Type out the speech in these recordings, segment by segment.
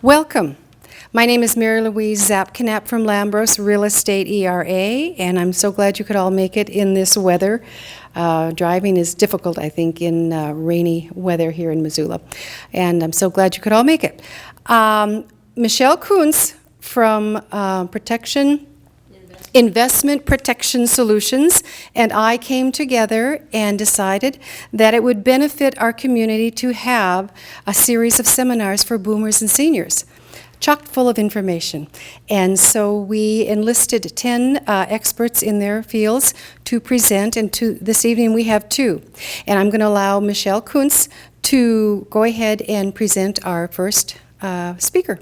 Welcome. My name is Mary Louise Zapknap from Lambros Real Estate ERA, and I'm so glad you could all make it in this weather. Driving is difficult, I think, in rainy weather here in Missoula, and I'm so glad you could all make it. Michelle Kuntz from Investment Protection Solutions and I came together and decided that it would benefit our community to have a series of seminars for boomers and seniors, chock full of information. And so we enlisted 10 experts in their fields to present, and this evening we have 2. And I'm going to allow Michelle Kuntz to go ahead and present our first speaker.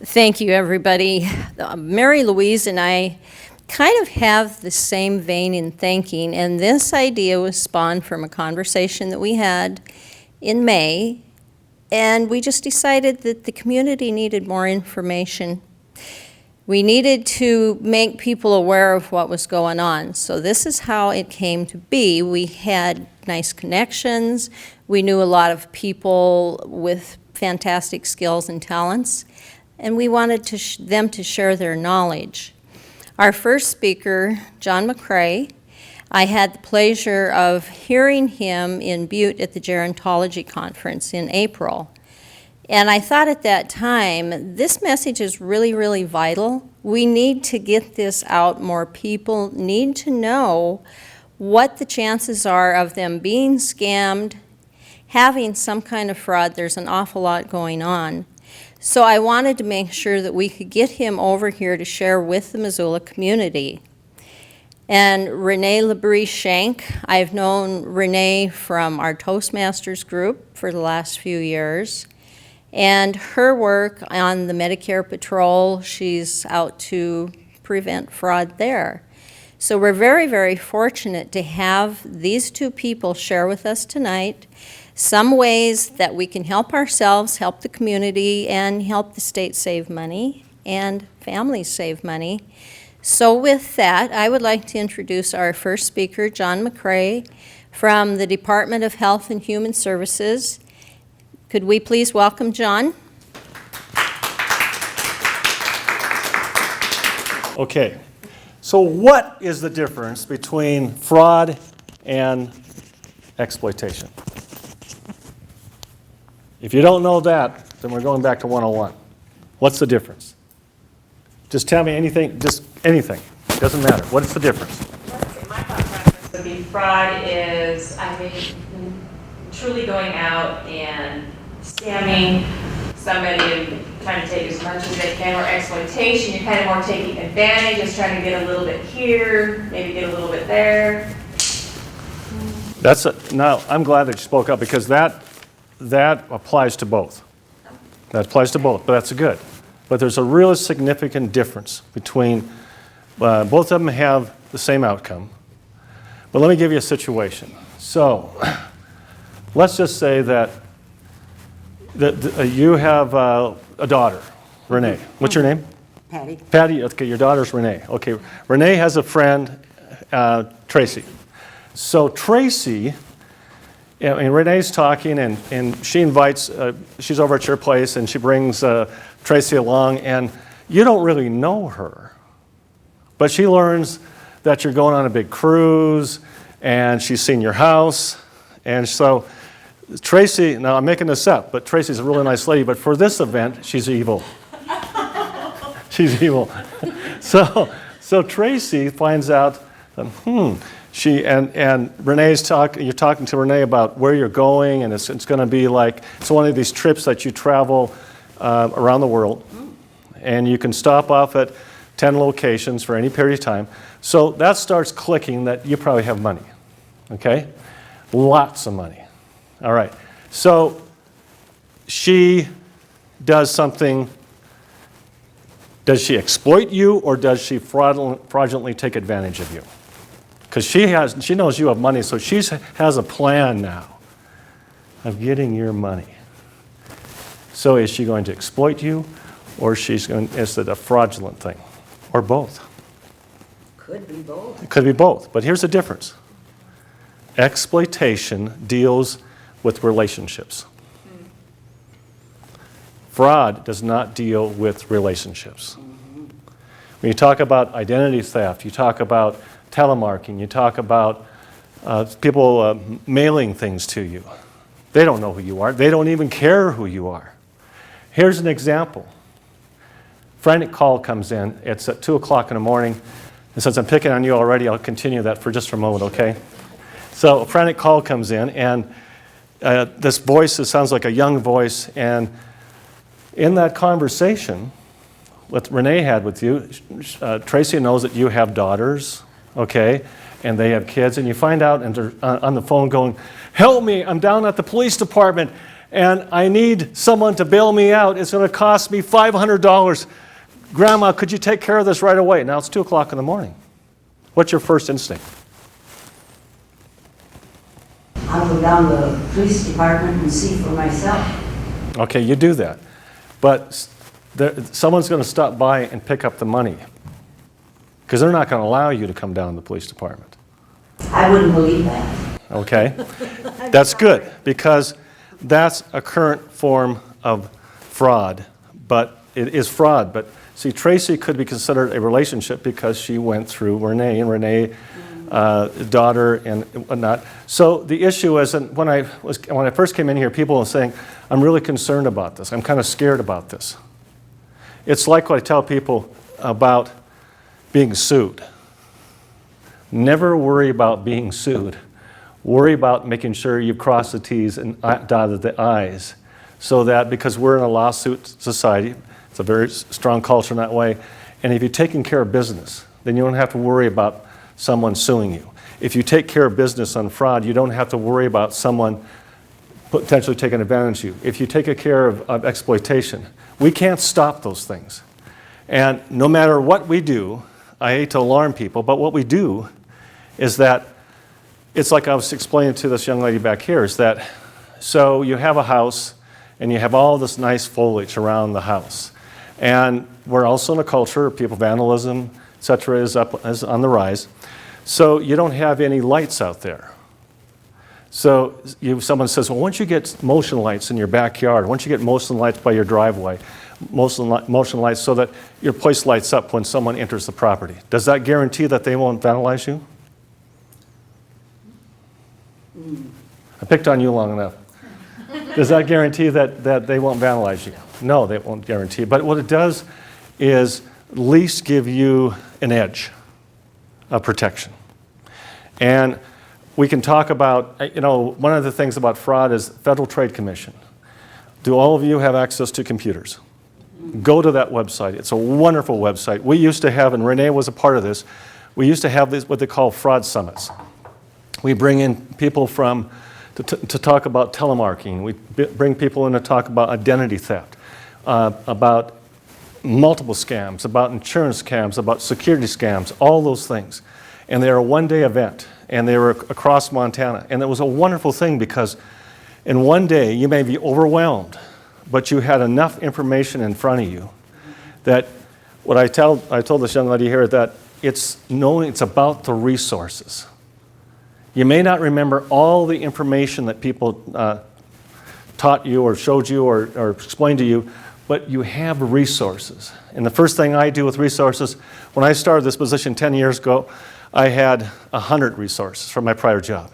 Thank you, everybody. Mary Louise and I kind of have the same vein in thinking, and this idea was spawned from a conversation that we had in May, and we just decided that the community needed more information. We needed to make people aware of what was going on. So this is how it came to be. We had nice connections. We knew a lot of people with fantastic skills and talents, and we wanted them to share their knowledge. Our first speaker, John McCrae, I had the pleasure of hearing him in Butte at the Gerontology Conference in April. And I thought at that time, this message is really, really vital. We need to get this out. More people need to know what the chances are of them being scammed, having some kind of fraud. There's an awful lot going on. So I wanted to make sure that we could get him over here to share with the Missoula community. And Renee Labrie-Shank, I've known Renee from our Toastmasters group for the last few years. And her work on the Medicare Patrol, she's out to prevent fraud there. So we're very, very fortunate to have these 2 people share with us tonight some ways that we can help ourselves, help the community, and help the state save money and families save money. So with that, I would like to introduce our first speaker, John McCrae, from the Department of Health and Human Services. Could we please welcome John? Okay, so what is the difference between fraud and exploitation? If you don't know that, then we're going back to 101. What's the difference? Just tell me anything, just anything. Doesn't matter. What's the difference? My thought process would be fraud is, I think, truly going out and scamming somebody and trying to take as much as they can, or exploitation, you're kind of more taking advantage, just trying to get a little bit here, maybe get a little bit there. Now, I'm glad that you spoke up, because that applies to both. That applies to both, but that's good. But there's a real significant difference between, both of them have the same outcome. But let me give you a situation. So, let's just say that you have a daughter, Renee. What's your name? Patty. Patty, okay, your daughter's Renee. Okay, Renee has a friend, Tracy. So Tracy, and Renee's talking, and she invites, she's over at your place, and she brings Tracy along, and you don't really know her. But she learns that you're going on a big cruise, and she's seen your house, and so Tracy, now I'm making this up, but Tracy's a really nice lady, but for this event, she's evil. She's evil. So Tracy finds out that, and Renee's you're talking to Renee about where you're going, and it's going to be like, it's one of these trips that you travel around the world, and you can stop off at 10 locations for any period of time. So that starts clicking that you probably have money, okay? Lots of money. All right, so she does something. Does she exploit you, or does she fraudulently take advantage of you? Because she knows you have money, so she has a plan now of getting your money. So is she going to exploit you, or is it a fraudulent thing, or both? Could be both. It could be both, but here's the difference. Exploitation deals with relationships. Fraud does not deal with relationships. When you talk about identity theft, you talk about telemarketing, you talk about people mailing things to you. They don't know who you are. They don't even care who you are. Here's an example. Frantic call comes in. It's at 2 o'clock in the morning. And since I'm picking on you already, I'll continue that for just a moment, okay? So a frantic call comes in, and this voice, it sounds like a young voice, and in that conversation that Renee had with you, Tracy knows that you have daughters, okay, and they have kids, and you find out and they're on the phone going, "Help me, I'm down at the police department, and I need someone to bail me out. It's going to cost me $500. Grandma, could you take care of this right away?" Now it's 2 o'clock in the morning. What's your first instinct? I'll go down to the police department and see for myself. Okay, you do that. But someone's going to stop by and pick up the money because they're not going to allow you to come down to the police department. I wouldn't believe that. Okay? That's good because that's a current form of fraud, but it is fraud. But see, Tracy could be considered a relationship because she went through Renee, and Renee, daughter and whatnot. So the issue is, and when I first came in here, people were saying, "I'm really concerned about this. I'm kind of scared about this." It's like what I tell people about being sued. Never worry about being sued. Worry about making sure you cross the T's and dotted the I's, so that, because we're in a lawsuit society, it's a very strong culture in that way, and if you're taking care of business, then you don't have to worry about someone suing you. If you take care of business on fraud, you don't have to worry about someone potentially taking advantage of you. If you take care of exploitation, we can't stop those things. And no matter what we do, I hate to alarm people, but what we do is that, it's like I was explaining to this young lady back here, is that, so you have a house and you have all this nice foliage around the house. And we're also in a culture of people, vandalism, et cetera, is on the rise. So you don't have any lights out there. So someone says, well, once you get motion lights in your backyard, once you get motion lights by your driveway, motion lights so that your place lights up when someone enters the property, does that guarantee that they won't vandalize you? I picked on you long enough. Does that guarantee that they won't vandalize you? No, they won't guarantee. But what it does is at least give you an edge of protection. And we can talk about, one of the things about fraud is Federal Trade Commission. Do all of you have access to computers? Go to that website. It's a wonderful website. We used to have, and Renee was a part of this, we used to have what they call fraud summits. We bring in people to talk about telemarketing. We bring people in to talk about identity theft, about multiple scams, about insurance scams, about security scams, all those things. And they're a one-day event, and they were across Montana. And it was a wonderful thing because in one day you may be overwhelmed, but you had enough information in front of you that what I told this young lady here, that it's about the resources. You may not remember all the information that people taught you or showed you or explained to you, but you have resources. And the first thing I do with resources, when I started this position 10 years ago, I had 100 resources from my prior job.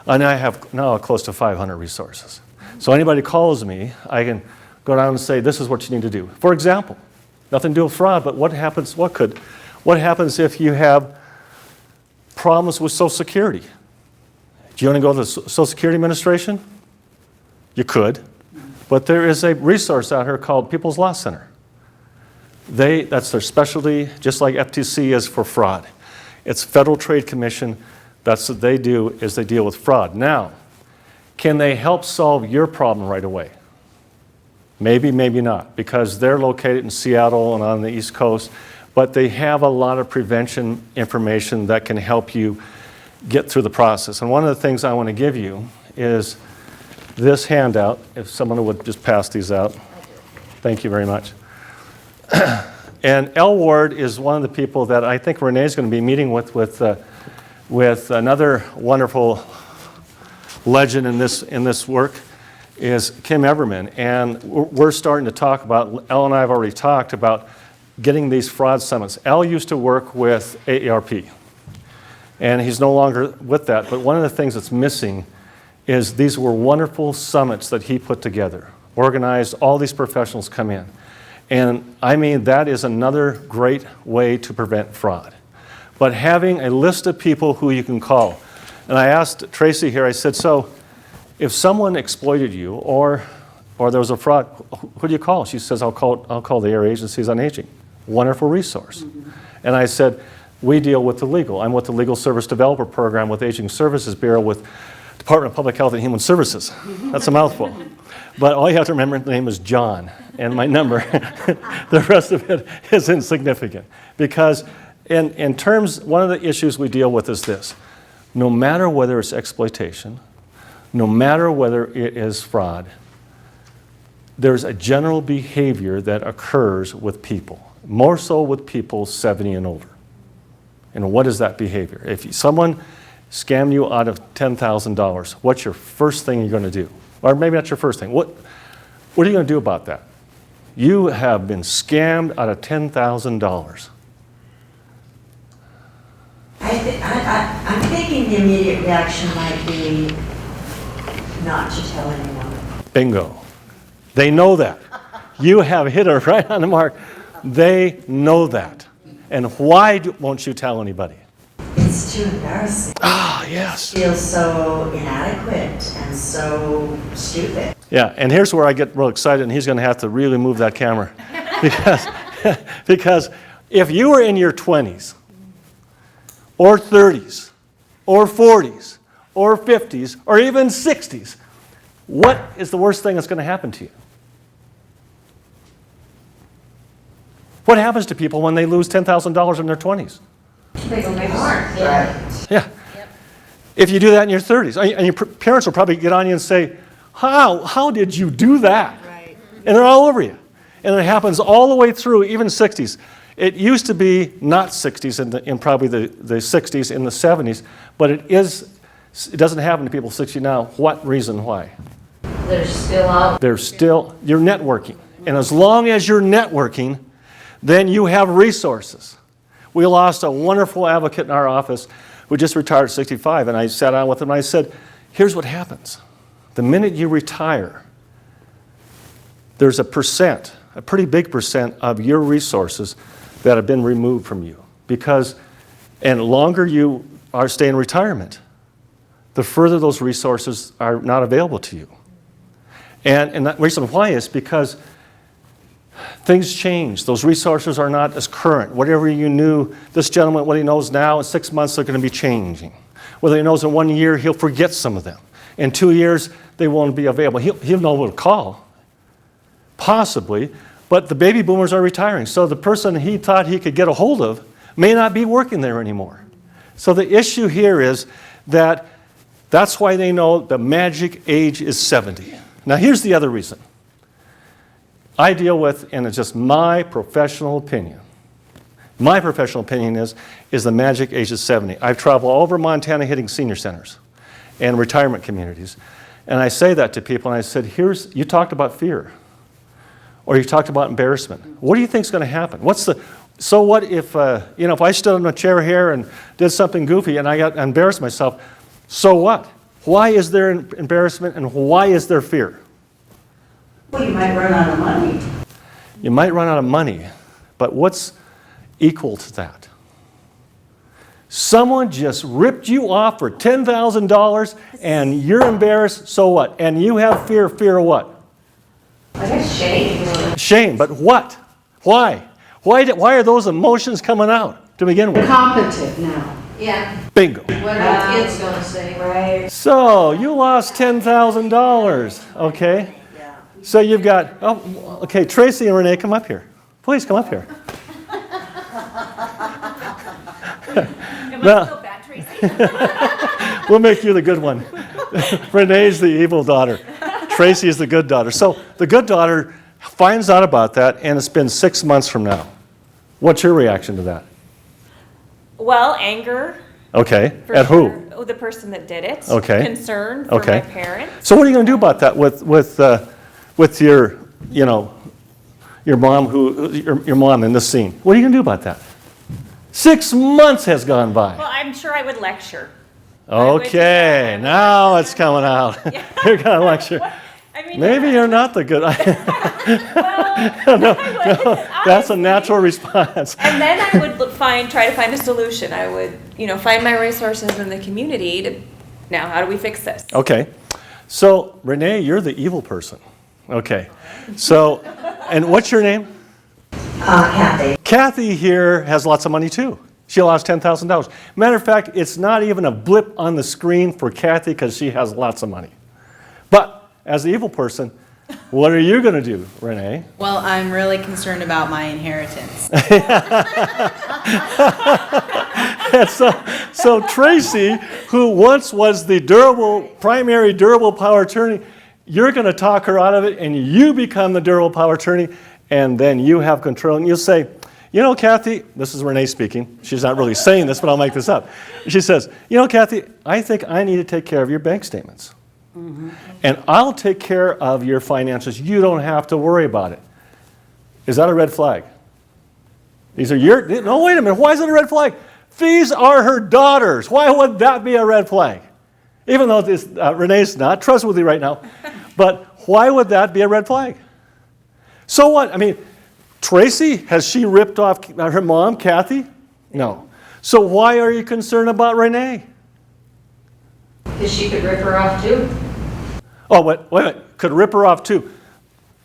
And I have now close to 500 resources. So anybody calls me, I can go down and say, this is what you need to do. For example, nothing to do with fraud, but what happens if you have problems with Social Security? Do you want to go to the Social Security Administration? You could. But there is a resource out here called People's Law Center. That's their specialty, just like FTC is for fraud. It's Federal Trade Commission. That's what they do, is they deal with fraud. Now, can they help solve your problem right away? Maybe, maybe not, because they're located in Seattle and on the East Coast, but they have a lot of prevention information that can help you get through the process. And one of the things I want to give you is this handout, if someone would just pass these out. Thank you very much. And L. Ward is one of the people that I think Renee is going to be meeting with another wonderful legend in this work. is Kim Everman, and we're starting to talk about, Al and I have already talked about getting these fraud summits. Al used to work with AARP, and he's no longer with that, but one of the things that's missing is these were wonderful summits that he put together, organized, all these professionals come in. And I mean, that is another great way to prevent fraud. But having a list of people who you can call. And I asked Tracy here, I said, so if someone exploited you or there was a fraud, who do you call? She says, I'll call the Area Agencies on Aging. Wonderful resource. And I said, we deal with the legal. I'm with the Legal Service Developer Program with Aging Services Bureau with Department of Public Health and Human Services. That's a mouthful. But all you have to remember, the name is John and my number. The rest of it is insignificant. Because in terms, one of the issues we deal with is this. No matter whether it's exploitation, no matter whether it is fraud, there's a general behavior that occurs with people, more so with people 70 and older. And what is that behavior? If someone scammed you out of $10,000, what's your first thing you're going to do? Or maybe not your first thing. What are you going to do about that? You have been scammed out of $10,000. I'm thinking the immediate reaction might be not to tell anyone. Bingo. They know that. You have hit it right on the mark. They know that. And why won't you tell anybody? It's too embarrassing. Ah, yes. It feels so inadequate and so stupid. Yeah, and here's where I get real excited, and he's going to have to really move that camera. Because if you were in your 20s, or 30s, or 40s, or 50s, or even 60s, what is the worst thing that's going to happen to you? What happens to people when they lose $10,000 in their 20s? They go make more. Right. Yeah. Yep. If you do that in your 30s, and your parents will probably get on you and say, how did you do that? Right. And they're all over you. And it happens all the way through, even 60s. It used to be not 60s in probably the 60s, in the 70s, but it doesn't happen to people 60 now. What reason why? They're still out. You're networking. And as long as you're networking, then you have resources. We lost a wonderful advocate in our office who just retired at 65, and I sat down with him and I said, here's what happens. The minute you retire, there's a pretty big percent of your resources that have been removed from you. And the longer you stay in retirement, the further those resources are not available to you. And the reason why is because things change. Those resources are not as current. Whatever you knew, this gentleman, what he knows now, in 6 months they're going to be changing. Whether he knows in 1 year, he'll forget some of them. In 2 years, they won't be available. He'll know what to call, possibly, but the baby boomers are retiring. So the person he thought he could get a hold of may not be working there anymore. So the issue here is that's why they know the magic age is 70. Now here's the other reason. I deal with, and it's just my professional opinion. My professional opinion is the magic age is 70. I've traveled all over Montana hitting senior centers and retirement communities. And I say that to people, and I said, you talked about fear, or you talked about embarrassment. What do you think is going to happen? So what if I stood in a chair here and did something goofy and I got embarrassed myself, so what? Why is there embarrassment and why is there fear? Well, you might run out of money. You might run out of money, but what's equal to that? Someone just ripped you off for $10,000 and you're embarrassed, so what? And you have fear of what? I guess shame. Shame, but what? Why? Why are those emotions coming out to begin with? Competent now. Yeah. Bingo. What are the kids gonna say, right? So you lost $10,000, okay? Yeah. So you've got, okay, Tracy and Renee, come up here. Please come up here. Am I still bad, Tracy? We'll make you the good one. Renee's the evil daughter. Tracy is the good daughter. So the good daughter finds out about that, and it's been 6 months from now. What's your reaction to that? Well, anger, Okay, For at sure. who? Oh, the person that did it. Okay. Concern for Okay. my parents. So what are you going to do about that with your, you know, your mom your mom in this scene? What are you going to do about that? 6 months has gone by. Well, I'm sure I would lecture. I would do Okay, that. now it's coming out. You're going to lecture. I mean, Maybe you're not the good. That's a natural response. And then I would try to find a solution. I would, find my resources in the community to, now how do we fix this? Okay, so Renee, you're the evil person. Okay, so, and what's your name? Kathy. Kathy here has lots of money too. She lost $10,000. Matter of fact, it's not even a blip on the screen for Kathy because she has lots of money. But as the evil person, what are you going to do, Renee? Well, I'm really concerned about my inheritance. And so Tracy, who once was the primary durable power attorney, you're going to talk her out of it, and you become the durable power attorney, and then you have control. And you'll say, you know, Kathy, this is Renee speaking. She's not really saying this, but I'll make this up. She says, you know, Kathy, I think I need to take care of your bank statements. Mm-hmm. And I'll take care of your finances. You don't have to worry about it. Is that a red flag? These are no, wait a minute. Why is it a red flag? These are her daughters. Why would that be a red flag? Even though Renee's not trustworthy right now, but why would that be a red flag? So what? I mean, Tracy, has she ripped off her mom, Kathy? No. So why are you concerned about Renee? Because she could rip her off too. Oh, wait a minute. Could rip her off too.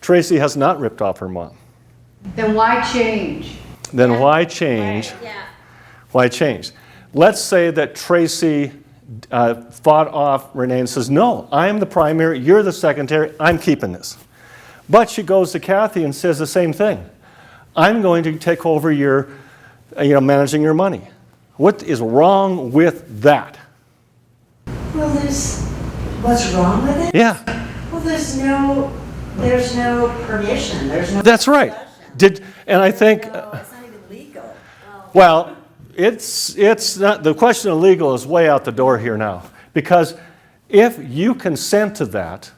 Tracy has not ripped off her mom. Then why change? Then why change? Right, yeah. Why change? Let's say that Tracy fought off Renee and says, no, I'm the primary, you're the secondary, I'm keeping this. But she goes to Kathy and says the same thing. I'm going to take over your, managing your money. What is wrong with that? Well, what's wrong with it? Yeah, Well, there's no permission, there's no. that's right. And I think, No, it's not even legal. well, it's not, the question of legal is way out the door here now. Because if you consent to that,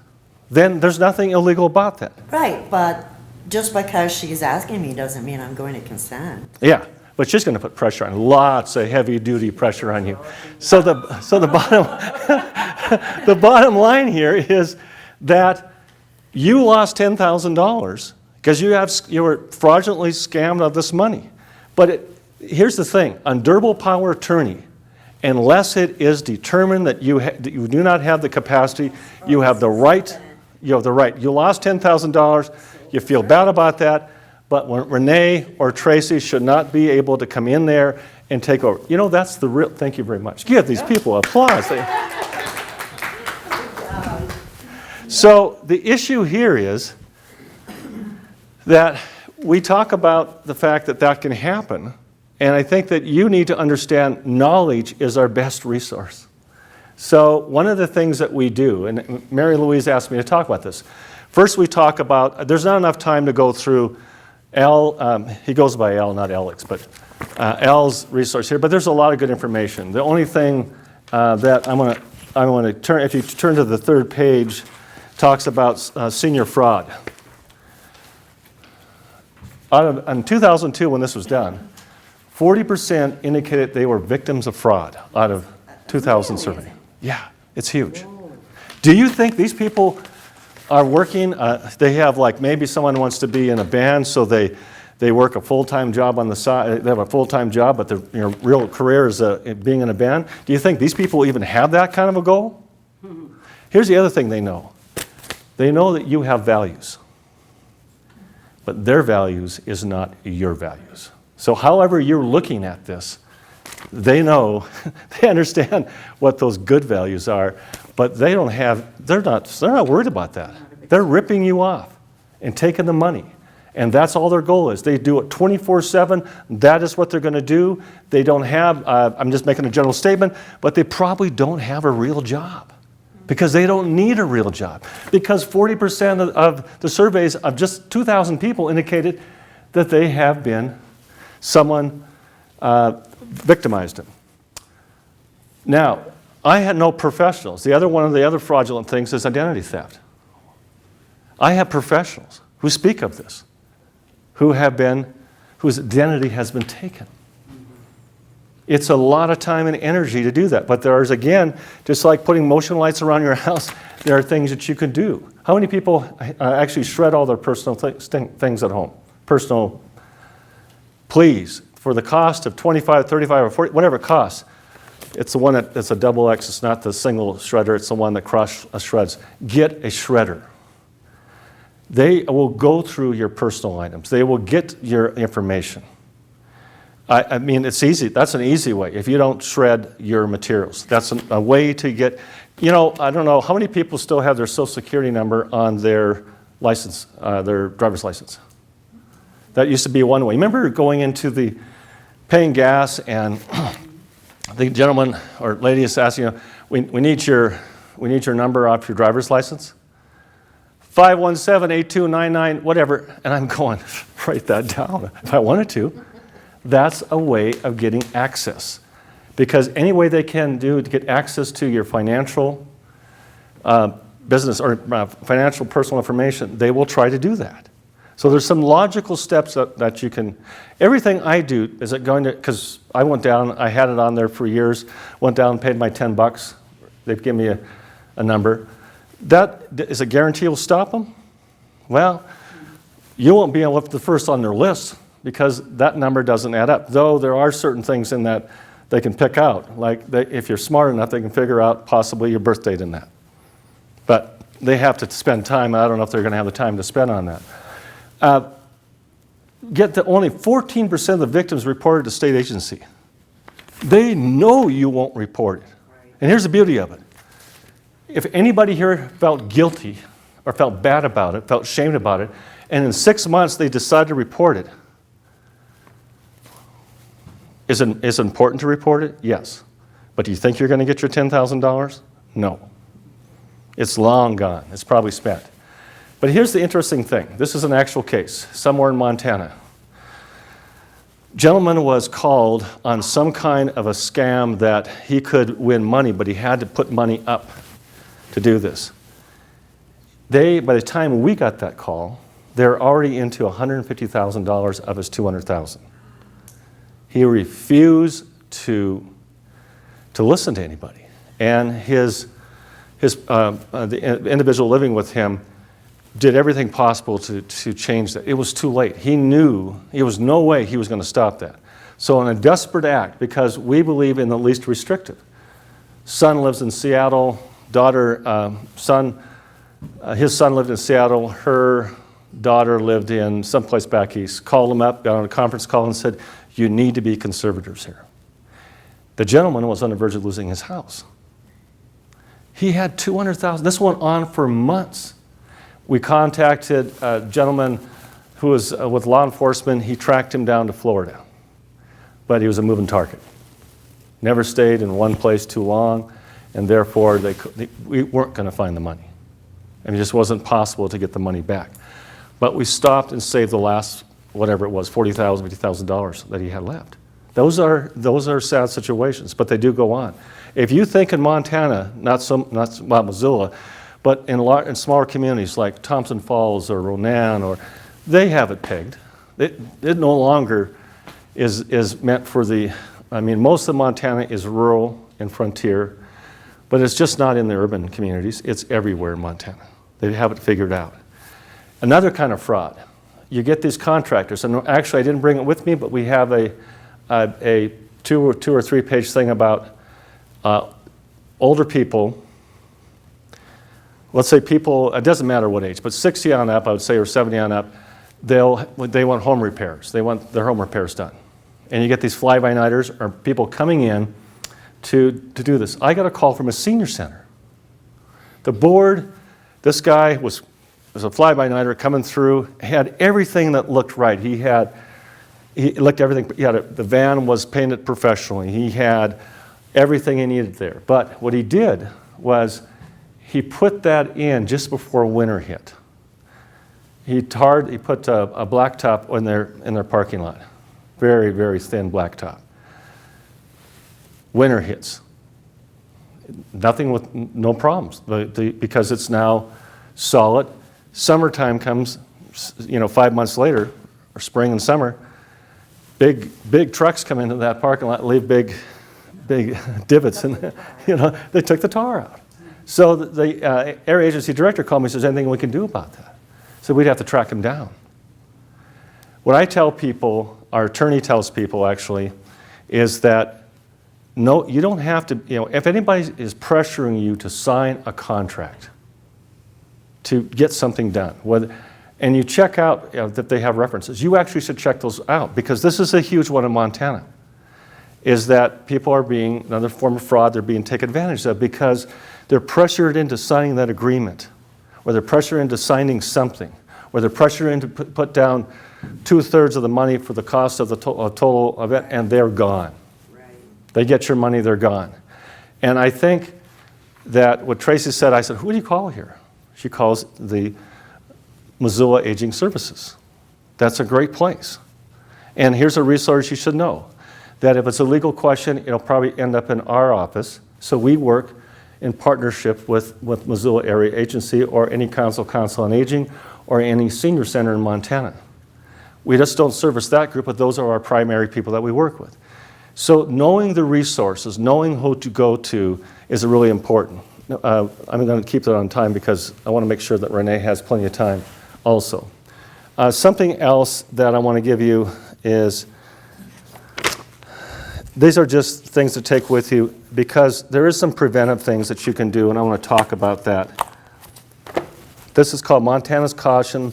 then there's nothing illegal about that. Right, but just because she's asking me doesn't mean I'm going to consent. Yeah, but she's going to put pressure on, lots of heavy-duty pressure on you. So the bottom the bottom line here is that you lost $10,000 because you were fraudulently scammed of this money. But here's the thing: on durable power attorney, unless it is determined that you do not have the capacity, you have the right. You have the right. You lost $10,000. You feel bad about that. But Renee or Tracy should not be able to come in there and take over. You know, that's the real. Thank you very much. Give these people applause. So the issue here is that we talk about the fact that that can happen, and I think that you need to understand knowledge is our best resource. So one of the things that we do, and Mary Louise asked me to talk about this. First we talk about, there's not enough time to go through he goes by Al, not Alex, but Al's resource here, but there's a lot of good information. The only thing that I want to turn, if you turn to the third page, talks about senior fraud. In 2002, when this was done, 40% indicated they were victims of fraud out of 2,000 survey. Yeah, it's huge. Do you think these people are working? They have, like, maybe someone wants to be in a band, so they work a full-time job on the side. They have a full-time job, but their real career is being in a band. Do you think these people even have that kind of a goal? Here's the other thing they know. They know that you have values, but their values is not your values. So however you're looking at this, they know, they understand what those good values are, but they're not worried about that. They're ripping you off and taking the money. And that's all their goal is. They do it 24/7. That is what they're going to do. They don't have, I'm just making a general statement, but they probably don't have a real job because they don't need a real job. Because 40% of the surveys of just 2,000 people indicated that they have been, someone victimized them. Now, I had no professionals. One of the other fraudulent things is identity theft. I have professionals who speak of this, whose identity has been taken. It's a lot of time and energy to do that. But there's, again, just like putting motion lights around your house, there are things that you can do. How many people actually shred all their personal things at home? Personal, please, for the cost of $25, $35, or $40, whatever it costs. It's the one that's a double X. It's not the single shredder. It's the one that cross shreds. Get a shredder. They will go through your personal items. They will get your information. I mean, it's easy. That's an easy way. If you don't shred your materials, that's a way to get, I don't know, how many people still have their Social Security number on their license, their driver's license? That used to be one way. Remember going into paying gas and the gentleman or lady is asking, we need your number off your driver's license? 517-8299, whatever. And I'm going, write that down if I wanted to. That's a way of getting access. Because any way they can do to get access to your financial business or financial personal information, they will try to do that. So there's some logical steps that you can, everything I do, is it going to, because I went down, I had it on there for years, went down and paid my $10. They've given me a number. That is a guarantee will stop them? Well, you won't be able to the first on their list because that number doesn't add up. Though there are certain things in that they can pick out. Like if you're smart enough, they can figure out possibly your birth date in that. But they have to spend time. I don't know if they're going to have the time to spend on that. Only 14% of the victims reported to state agency. They know you won't report it. And here's the beauty of it. If anybody here felt guilty or felt bad about it, felt shamed about it, and in 6 months they decide to report it, is it important to report it? Yes. But do you think you're going to get your $10,000? No. It's long gone. It's probably spent. But here's the interesting thing. This is an actual case, somewhere in Montana. Gentleman was called on some kind of a scam that he could win money, but he had to put money up to do this. By the time we got that call, they're already into $150,000 of his $200,000. He refused to listen to anybody. And the individual living with him did everything possible to change that. It was too late. He knew there was no way he was going to stop that. So in a desperate act, because we believe in the least restrictive, son lives in Seattle, his son lived in Seattle, her daughter lived in someplace back east, called him up, got on a conference call and said, you need to be conservators here. The gentleman was on the verge of losing his house. He had $200,000. This went on for months. We contacted a gentleman who was with law enforcement. He tracked him down to Florida, but he was a moving target. Never stayed in one place too long, and therefore we weren't going to find the money. I mean, it just wasn't possible to get the money back. But we stopped and saved the last, whatever it was, $40,000, $50,000 that he had left. Those are sad situations, but they do go on. If you think in Montana, not Missoula, but in smaller communities like Thompson Falls or Ronan, they have it pegged. It no longer is meant for most of Montana is rural and frontier, but it's just not in the urban communities. It's everywhere in Montana. They have it figured out. Another kind of fraud. You get these contractors, and actually I didn't bring it with me, but we have a 2 or 3 page thing about older people. Let's say people, it doesn't matter what age, but 60 on up, I would say, or 70 on up, they want home repairs. They want their home repairs done. And you get these fly-by-nighters or people coming in to do this. I got a call from a senior center. The board, this guy was a fly-by-nighter coming through, had everything that looked right. He looked everything, the van was painted professionally. He had everything he needed there. But what he did was he put that in just before winter hit. He put a blacktop in their parking lot. Very, very thin blacktop. Winter hits. Nothing with no problems because it's now solid. Summertime comes, 5 months later, or spring and summer, big trucks come into that parking lot and leave big divots, and they took the tar out. So the area agency director called me and says, anything we can do about that? So we'd have to track him down. What I tell people, our attorney tells people actually, is that no, you don't have to, if anybody is pressuring you to sign a contract to get something done, and you check out that they have references, you actually should check those out, because this is a huge one in Montana, is that people are being, another form of fraud, they're being taken advantage of because they're pressured into signing that agreement, or they're pressured into signing something, or they're pressured into put down 2/3 of the money for the cost of the total event, and they're gone. They get your money, they're gone. And I think that what Tracy said, I said, who do you call here? She calls the Missoula Aging Services. That's a great place. And here's a resource you should know, that if it's a legal question, it'll probably end up in our office. So we work in partnership with Missoula Area Agency or any council on aging or any senior center in Montana. We just don't service that group, but those are our primary people that we work with. So knowing the resources, knowing who to go to is really important. I'm going to keep that on time because I want to make sure that Renee has plenty of time also. Something else that I want to give you is, these are just things to take with you because there is some preventive things that you can do, and I want to talk about that. This is called Montana's Caution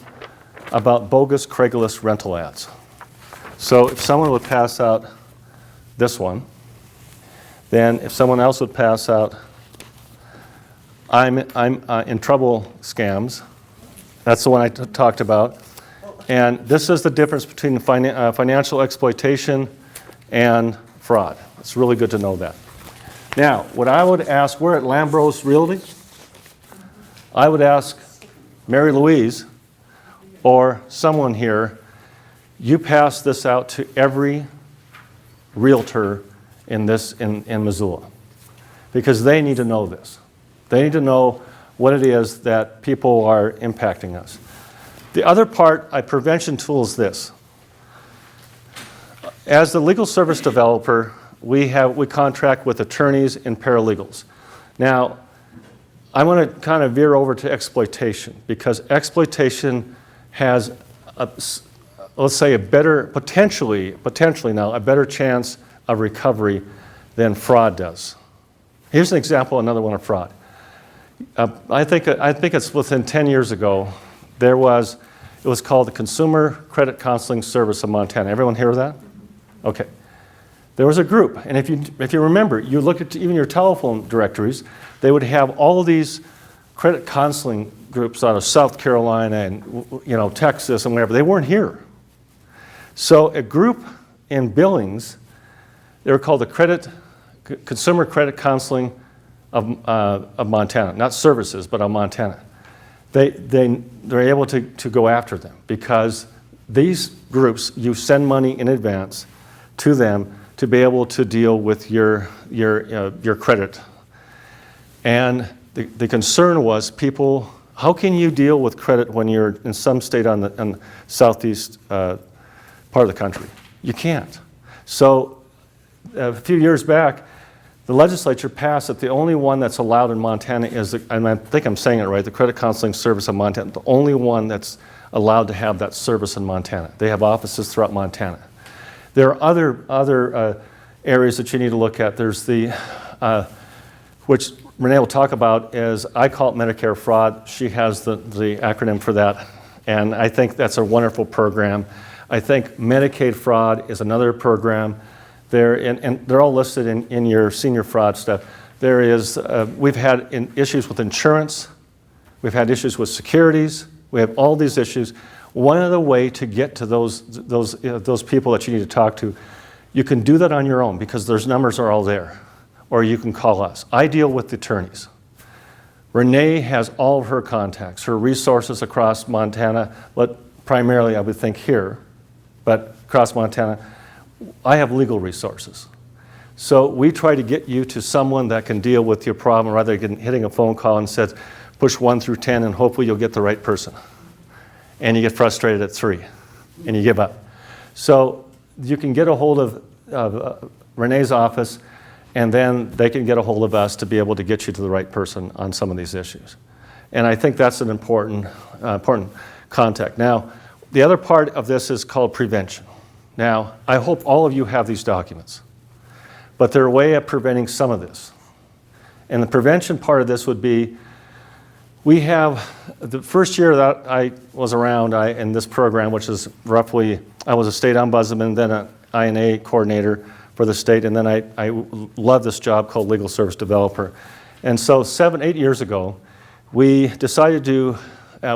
about Bogus Craigslist Rental Ads. So if someone would pass out this one, then if someone else would pass out I'm in trouble scams, that's the one I talked about. And this is the difference between financial exploitation and fraud. It's really good to know that. Now, what I would ask, we're at Lambros Realty. I would ask Mary Louise or someone here, you pass this out to every realtor in Missoula, because they need to know this. They need to know what it is that people are impacting us. The other part, a prevention tool, is this. As the legal service developer, we contract with attorneys and paralegals. Now, I want to kind of veer over to exploitation, because exploitation has, let's say, potentially now, a better chance of recovery than fraud does. Here's an example, another one of fraud. I think it's within 10 years ago, it was called the Consumer Credit Counseling Service of Montana. Everyone hear of that? Okay. There was a group, and if you remember, you look at even your telephone directories, they would have all of these credit counseling groups out of South Carolina and Texas and whatever. They weren't here. So a group in Billings, they were called the Consumer Credit Counseling of Montana, not services, but of Montana. They're able to go after them because these groups, you send money in advance to them to be able to deal with your credit. And the concern was people, how can you deal with credit when you're in some state on the southeast part of the country? You can't. So a few years back, the legislature passed that the only one that's allowed in Montana is, and I think I'm saying it right, the Credit Counseling Service of Montana, the only one that's allowed to have that service in Montana. They have offices throughout Montana. There are other areas that you need to look at. There's which Renee will talk about, is I call it Medicare fraud. She has the acronym for that, and I think that's a wonderful program. I think Medicaid fraud is another program. And they're all listed in your senior fraud stuff. We've had issues with insurance. We've had issues with securities. We have all these issues. One other way to get to those people that you need to talk to, you can do that on your own because those numbers are all there, or you can call us. I deal with the attorneys. Renee has all of her contacts, her resources across Montana, but primarily I would think here, but across Montana. I have legal resources. So we try to get you to someone that can deal with your problem rather than hitting a phone call and says, push 1 through 10 and hopefully you'll get the right person. And you get frustrated at 3 and you give up. So you can get a hold of Renee's office, and then they can get a hold of us to be able to get you to the right person on some of these issues. And I think that's an important contact. Now, the other part of this is called prevention. Now, I hope all of you have these documents, but they're a way of preventing some of this. And the prevention part of this would be, we have, the first year that I was around in this program, which is roughly, I was a state ombudsman, then an INA coordinator for the state, and then I love this job called legal service developer. And so 7-8 years ago, we decided to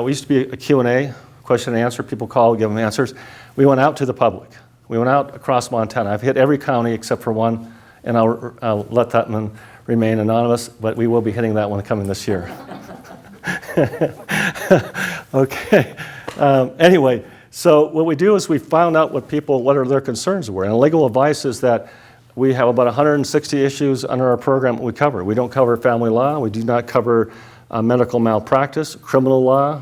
we used to be a Q&A, question and answer. People call, give them answers. We went out to the public. We went out across Montana. I've hit every county except for one, and I'll let that one remain anonymous, but we will be hitting that one coming this year. Okay. Anyway, so what we do is we found out what are their concerns were. And legal advice is that we have about 160 issues under our program that we cover. We don't cover family law. We do not cover medical malpractice, criminal law,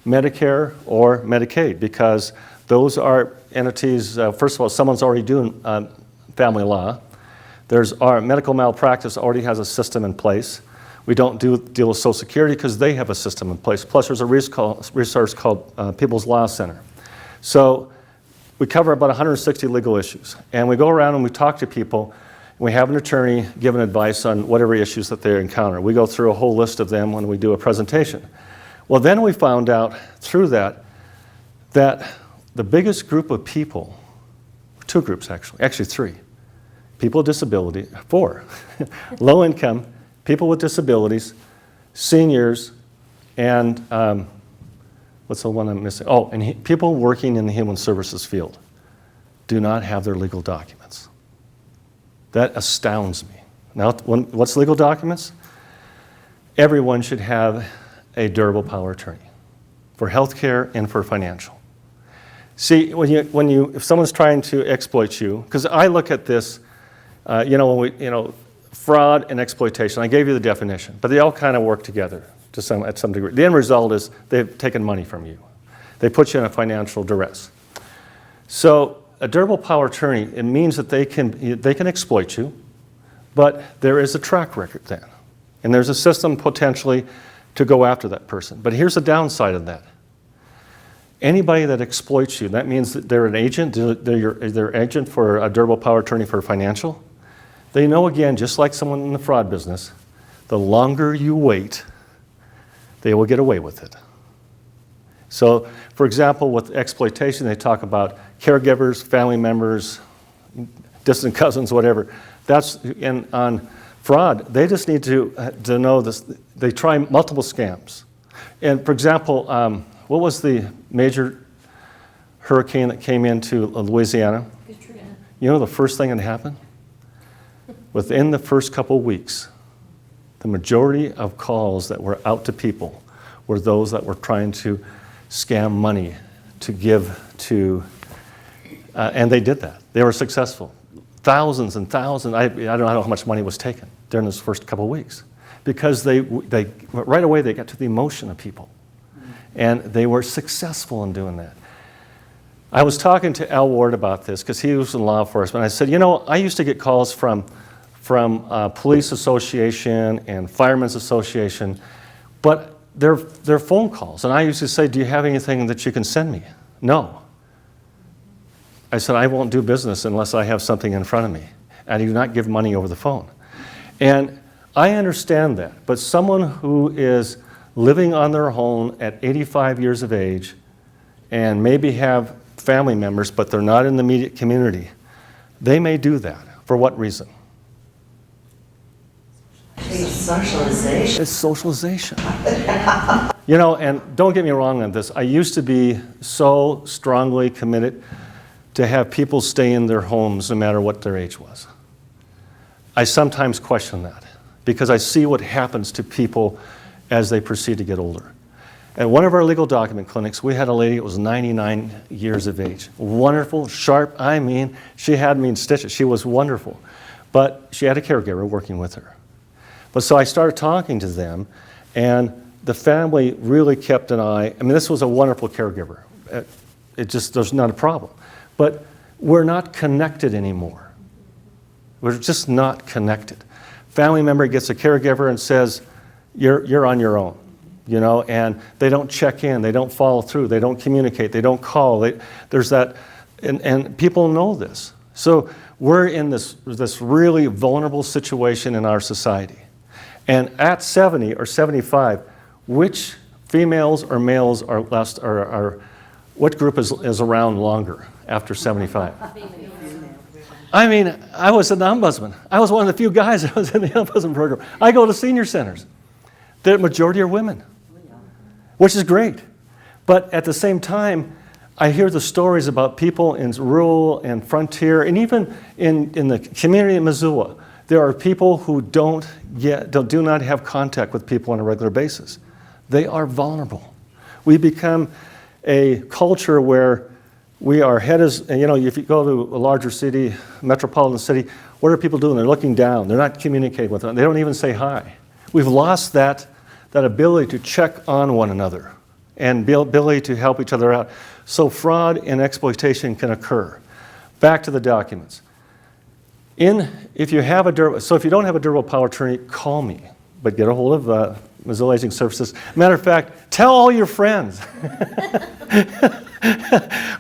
Medicare, or Medicaid, because those are entities, first of all, someone's already doing family law. Our medical malpractice already has a system in place. We don't deal with Social Security because they have a system in place. Plus, there's a resource called People's Law Center. So we cover about 160 legal issues. And we go around and we talk to people. And we have an attorney giving advice on whatever issues that they encounter. We go through a whole list of them when we do a presentation. Well, then we found out through that the biggest group of people, 2 groups actually 3, people with disability, 4, low income, people with disabilities, seniors, and what's the one I'm missing? Oh, and people working in the human services field do not have their legal documents. That astounds me. Now, what's legal documents? Everyone should have a durable power of attorney for healthcare and for financial. See, if someone's trying to exploit you, because I look at this, fraud and exploitation. I gave you the definition, but they all kind of work together at some degree. The end result is they've taken money from you. They put you in a financial duress. So a durable power of attorney, it means that they can exploit you, but there is a track record then. And there's a system potentially to go after that person. But here's the downside of that. Anybody that exploits you, that means that they're an agent, they're agent for a durable power of attorney for financial. They know, again, just like someone in the fraud business, the longer you wait, they will get away with it. So, for example, with exploitation, they talk about caregivers, family members, distant cousins, whatever. And on fraud, they just need to know this. They try multiple scams. And for example, what was the major hurricane that came into Louisiana? Katrina. You know the first thing that happened? Within the first couple weeks, the majority of calls that were out to people were those that were trying to scam money to give to, and they did that. They were successful. Thousands and thousands, I don't know how much money was taken during those first couple of weeks, because they right away they got to the emotion of people, and they were successful in doing that. I was talking to Al Ward about this because he was in law enforcement. I said, I used to get calls from police association and firemen's association, but they're phone calls. And I used to say, do you have anything that you can send me? No. I said, I won't do business unless I have something in front of me. I do not give money over the phone. And I understand that, but someone who is living on their own at 85 years of age and maybe have family members, but they're not in the immediate community, they may do that. For what reason? It's socialization. It's socialization. And don't get me wrong on this. I used to be so strongly committed to have people stay in their homes no matter what their age was. I sometimes question that because I see what happens to people as they proceed to get older. At one of our legal document clinics, we had a lady that was 99 years of age. Wonderful, sharp, she had me in stitches. She was wonderful. but she had a caregiver working with her. But so I started talking to them, and the family really kept an eye. I mean, this was a wonderful caregiver. There's not a problem. But we're not connected anymore. We're just not connected. Family member gets a caregiver and says, you're on your own, and they don't check in, they don't follow through, they don't communicate, they don't call. There's that, and people know this. So we're in this really vulnerable situation in our society. And at 70 or 75, which females or males are what group is around longer after 75? I mean, I was an ombudsman. I was one of the few guys that was in the ombudsman program. I go to senior centers. The majority are women, which is great. But at the same time, I hear the stories about people in rural and frontier, and even in the community in Missoula, there are people who do not have contact with people on a regular basis. They are vulnerable. We become a culture where we are if you go to a larger city, metropolitan city, what are people doing? They're looking down. They're not communicating with them. They don't even say hi. We've lost that ability to check on one another and the ability to help each other out. So fraud and exploitation can occur. Back to the documents. If you don't have a durable power of attorney, call me, but get a hold of Missoula Aging Services. Matter of fact, tell all your friends.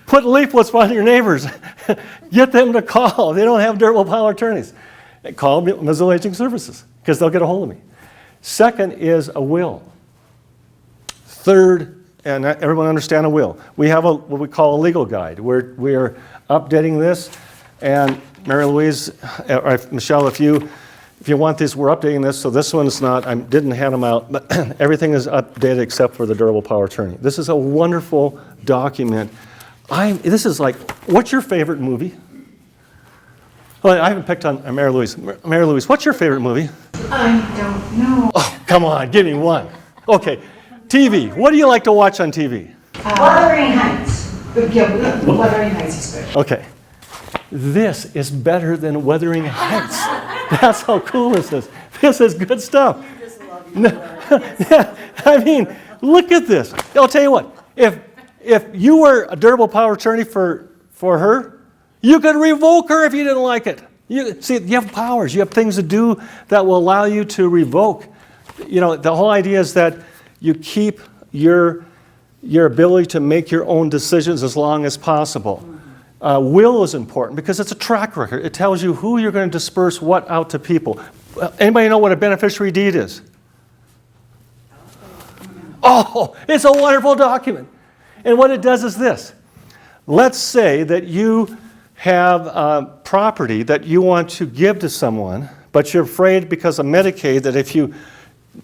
Put leaflets on your neighbors. Get them to call. They don't have durable power of attorneys. Call Missoula Aging Services because they'll get a hold of me. Second is a will. Third, and everyone understand a will. We have what we call a legal guide. We are updating this, and Mary Louise, or Michelle, if you want these, we're updating this. So this one's not. I didn't hand them out, but everything is updated except for the durable power of attorney. This is a wonderful document. This is like, what's your favorite movie? Well, I haven't picked on Mary Louise. Mary Louise, what's your favorite movie? I don't know. Oh, come on, give me one. Okay, TV. What do you like to watch on TV? Wuthering Heights. Yeah, Wuthering Heights is good. Okay. This is better than Wuthering Heights. That's how cool this is. This is good stuff. Yeah, I mean, look at this. I'll tell you what. If you were a durable power of attorney for her, you could revoke her if you didn't like it. You have powers. You have things to do that will allow you to revoke. The whole idea is that you keep your ability to make your own decisions as long as possible. Will is important because it's a track record. It tells you who you're going to disperse what out to people. Anybody know what a beneficiary deed is? Oh, it's a wonderful document. And what it does is this. Let's say that you have property that you want to give to someone, but you're afraid because of Medicaid that if you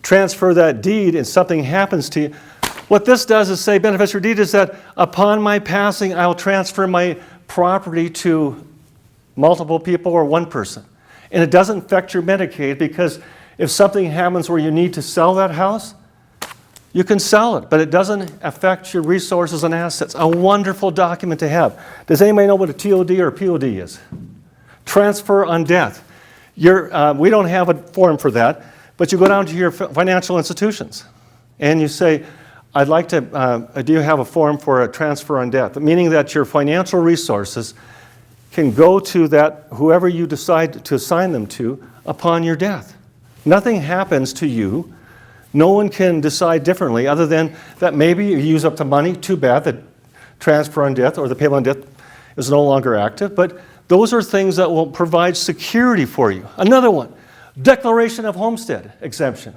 transfer that deed and something happens to you, what this does is say beneficiary deed is that upon my passing, I'll transfer my property to multiple people or one person. And it doesn't affect your Medicaid because if something happens where you need to sell that house, you can sell it, but it doesn't affect your resources and assets. A wonderful document to have. Does anybody know what a TOD or a POD is? Transfer on death. We don't have a form for that, but you go down to your financial institutions and you say, I'd like to, do you have a form for a transfer on death? Meaning that your financial resources can go to that, whoever you decide to assign them to, upon your death. Nothing happens to you. No one can decide differently other than that maybe you use up the money. Too bad that transfer on death or the payment on death is no longer active. But those are things that will provide security for you. Another one, declaration of homestead exemption.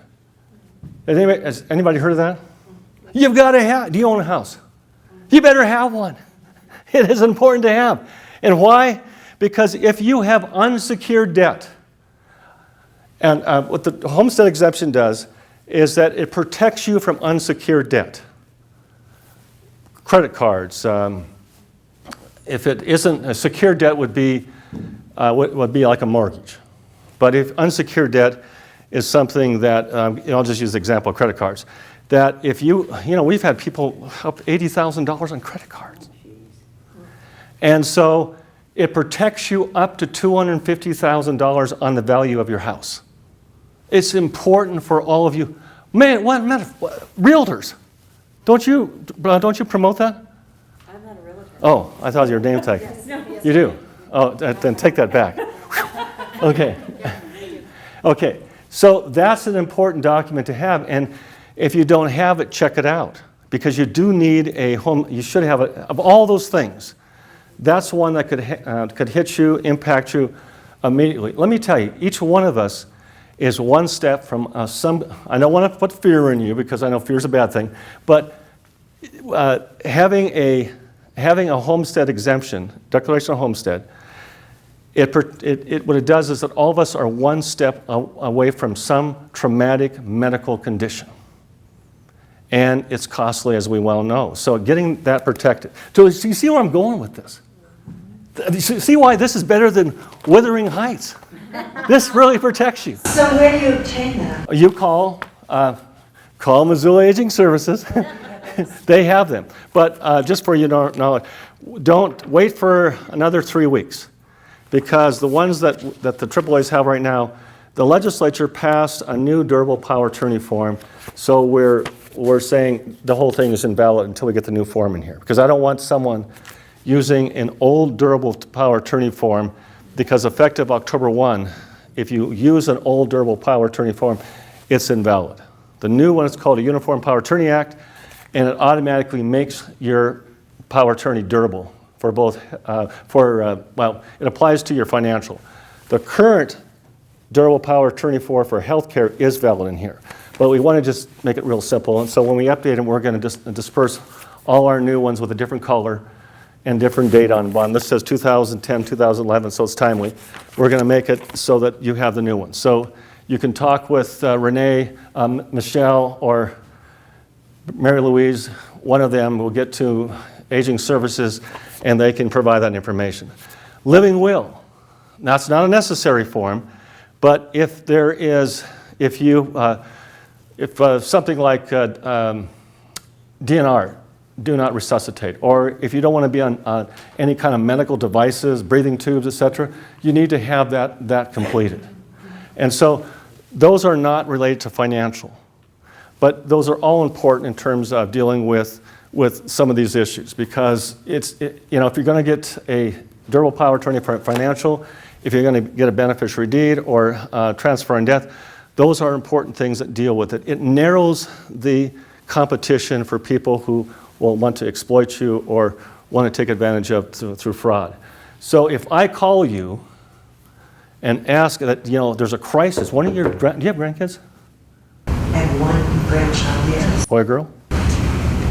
Has anybody heard of that? You've got to have. Do you own a house? You better have one. It is important to have. And why? Because if you have unsecured debt, and what the homestead exemption does is that it protects you from unsecured debt. Credit cards, if it isn't, a secured debt would be like a mortgage. But if unsecured debt is something that, I'll just use the example of credit cards, that if we've had people up $80,000 on credit cards. And so It protects you up to $250,000 on the value of your house. It's important for all of you. Man, what realtors? Don't you promote that? I'm not a realtor. Oh, I thought your name tag. You do? Oh, then take that back. Okay. Okay. So that's an important document to have, and if you don't have it, check it out, because you do need a home. You should have it. Of all those things, that's one that could hit you, impact you immediately. Let me tell you, each one of us is one step from some. I don't want to put fear in you, because I know fear is a bad thing, but having a homestead exemption, declaration of homestead, what it does is that all of us are one step away from some traumatic medical condition. And it's costly, as we well know. So getting that protected. So you see where I'm going with this? See why this is better than Wuthering Heights? This really protects you. So where do you obtain that? You call Missoula Aging Services. They have them. But just for you to know, don't wait for another 3 weeks, because the ones that the AAAs have right now, the legislature passed a new durable power attorney form, so we're saying the whole thing is invalid until we get the new form in here, because I don't want someone using an old durable power attorney form, because effective October 1, if you use an old durable power attorney form, it's invalid. The new one is called a Uniform Power Attorney Act, and it automatically makes your power attorney durable for both, it applies to your financial. The current durable power attorney for healthcare is valid in here, but we want to just make it real simple, and so when we update them, we're going to disperse all our new ones with a different color and different date on one. This says 2010, 2011, so it's timely. We're going to make it so that you have the new one. So you can talk with Renee, Michelle, or Mary Louise. One of them will get to Aging Services, and they can provide that information. Living will. Now, it's not a necessary form, but if there is, if something like DNR, do not resuscitate, or if you don't want to be on any kind of medical devices, breathing tubes, etc., you need to have that completed. And so those are not related to financial, but those are all important in terms of dealing with some of these issues, because if you're going to get a durable power attorney for financial, if you're going to get a beneficiary deed or transfer in death, those are important things that deal with it. It narrows the competition for people who will want to exploit you or want to take advantage of through fraud. So if I call you and ask that, there's a crisis, do you have grandkids? I have one grandchild, yes. Boy or girl?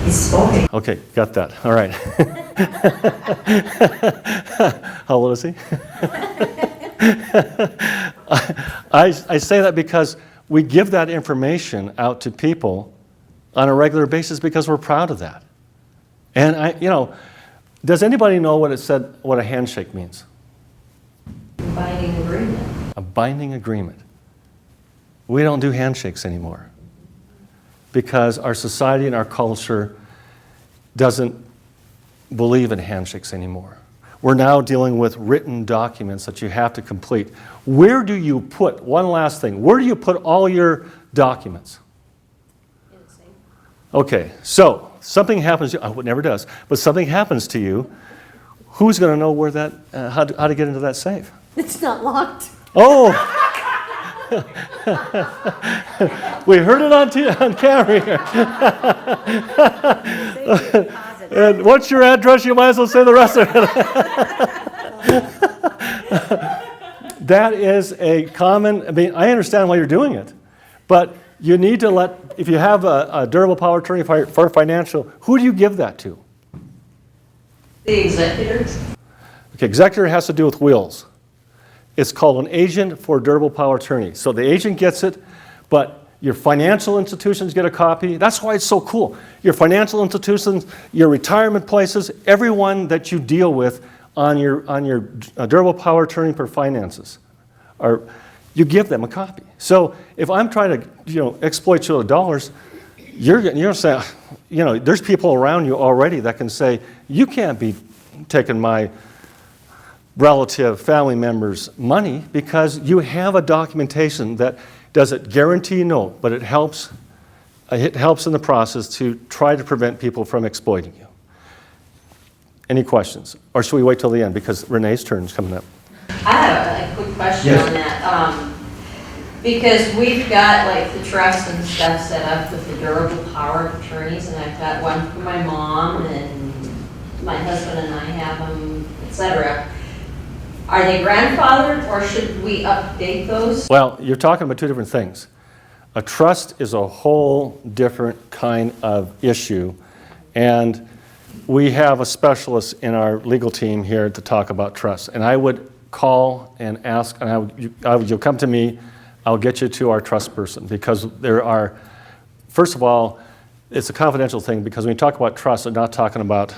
He's spoken. Okay, got that. All right. How old is he? I say that because we give that information out to people on a regular basis because we're proud of that. And does anybody know what a handshake means? Binding agreement. A binding agreement. We don't do handshakes anymore because our society and our culture doesn't believe in handshakes anymore. We're now dealing with written documents that you have to complete. Where do you put, one last thing, where do you put all your documents? In the safe. Okay, so something happens to you, it never does, but something happens to you, who's going to know where that, how to get into that safe? It's not locked. Oh! We heard it on camera here. And what's your address? You might as well say the rest of it. That is a common, I understand why you're doing it, but you need to if you have a durable power attorney for financial, who do you give that to? The executors. Okay, executor has to do with wills. It's called an agent for durable power attorney. So the agent gets it, but your financial institutions get a copy. That's why it's so cool. Your financial institutions, your retirement places, everyone that you deal with on your durable power attorney for finances, you give them a copy. So if I'm trying to exploit you with dollars, you're going to say, there's people around you already that can say, you can't be taking my relative, family members money because you have a documentation that does it guarantee? No, but it helps in the process to try to prevent people from exploiting you. Any questions? Or should we wait till the end because Renee's turn is coming up? I have a quick question Yes. on that. Because we've got like the trust and stuff set up with the durable power of attorneys, and I've got one for my mom, and my husband and I have them, etc. Are they grandfathered, or should we update those? Well, you're talking about two different things. A trust is a whole different kind of issue, and we have a specialist in our legal team here to talk about trusts. And I would call and ask, and you'll come to me, I'll get you to our trust person, because there are, first of all, it's a confidential thing, because when you talk about trust, I'm not talking about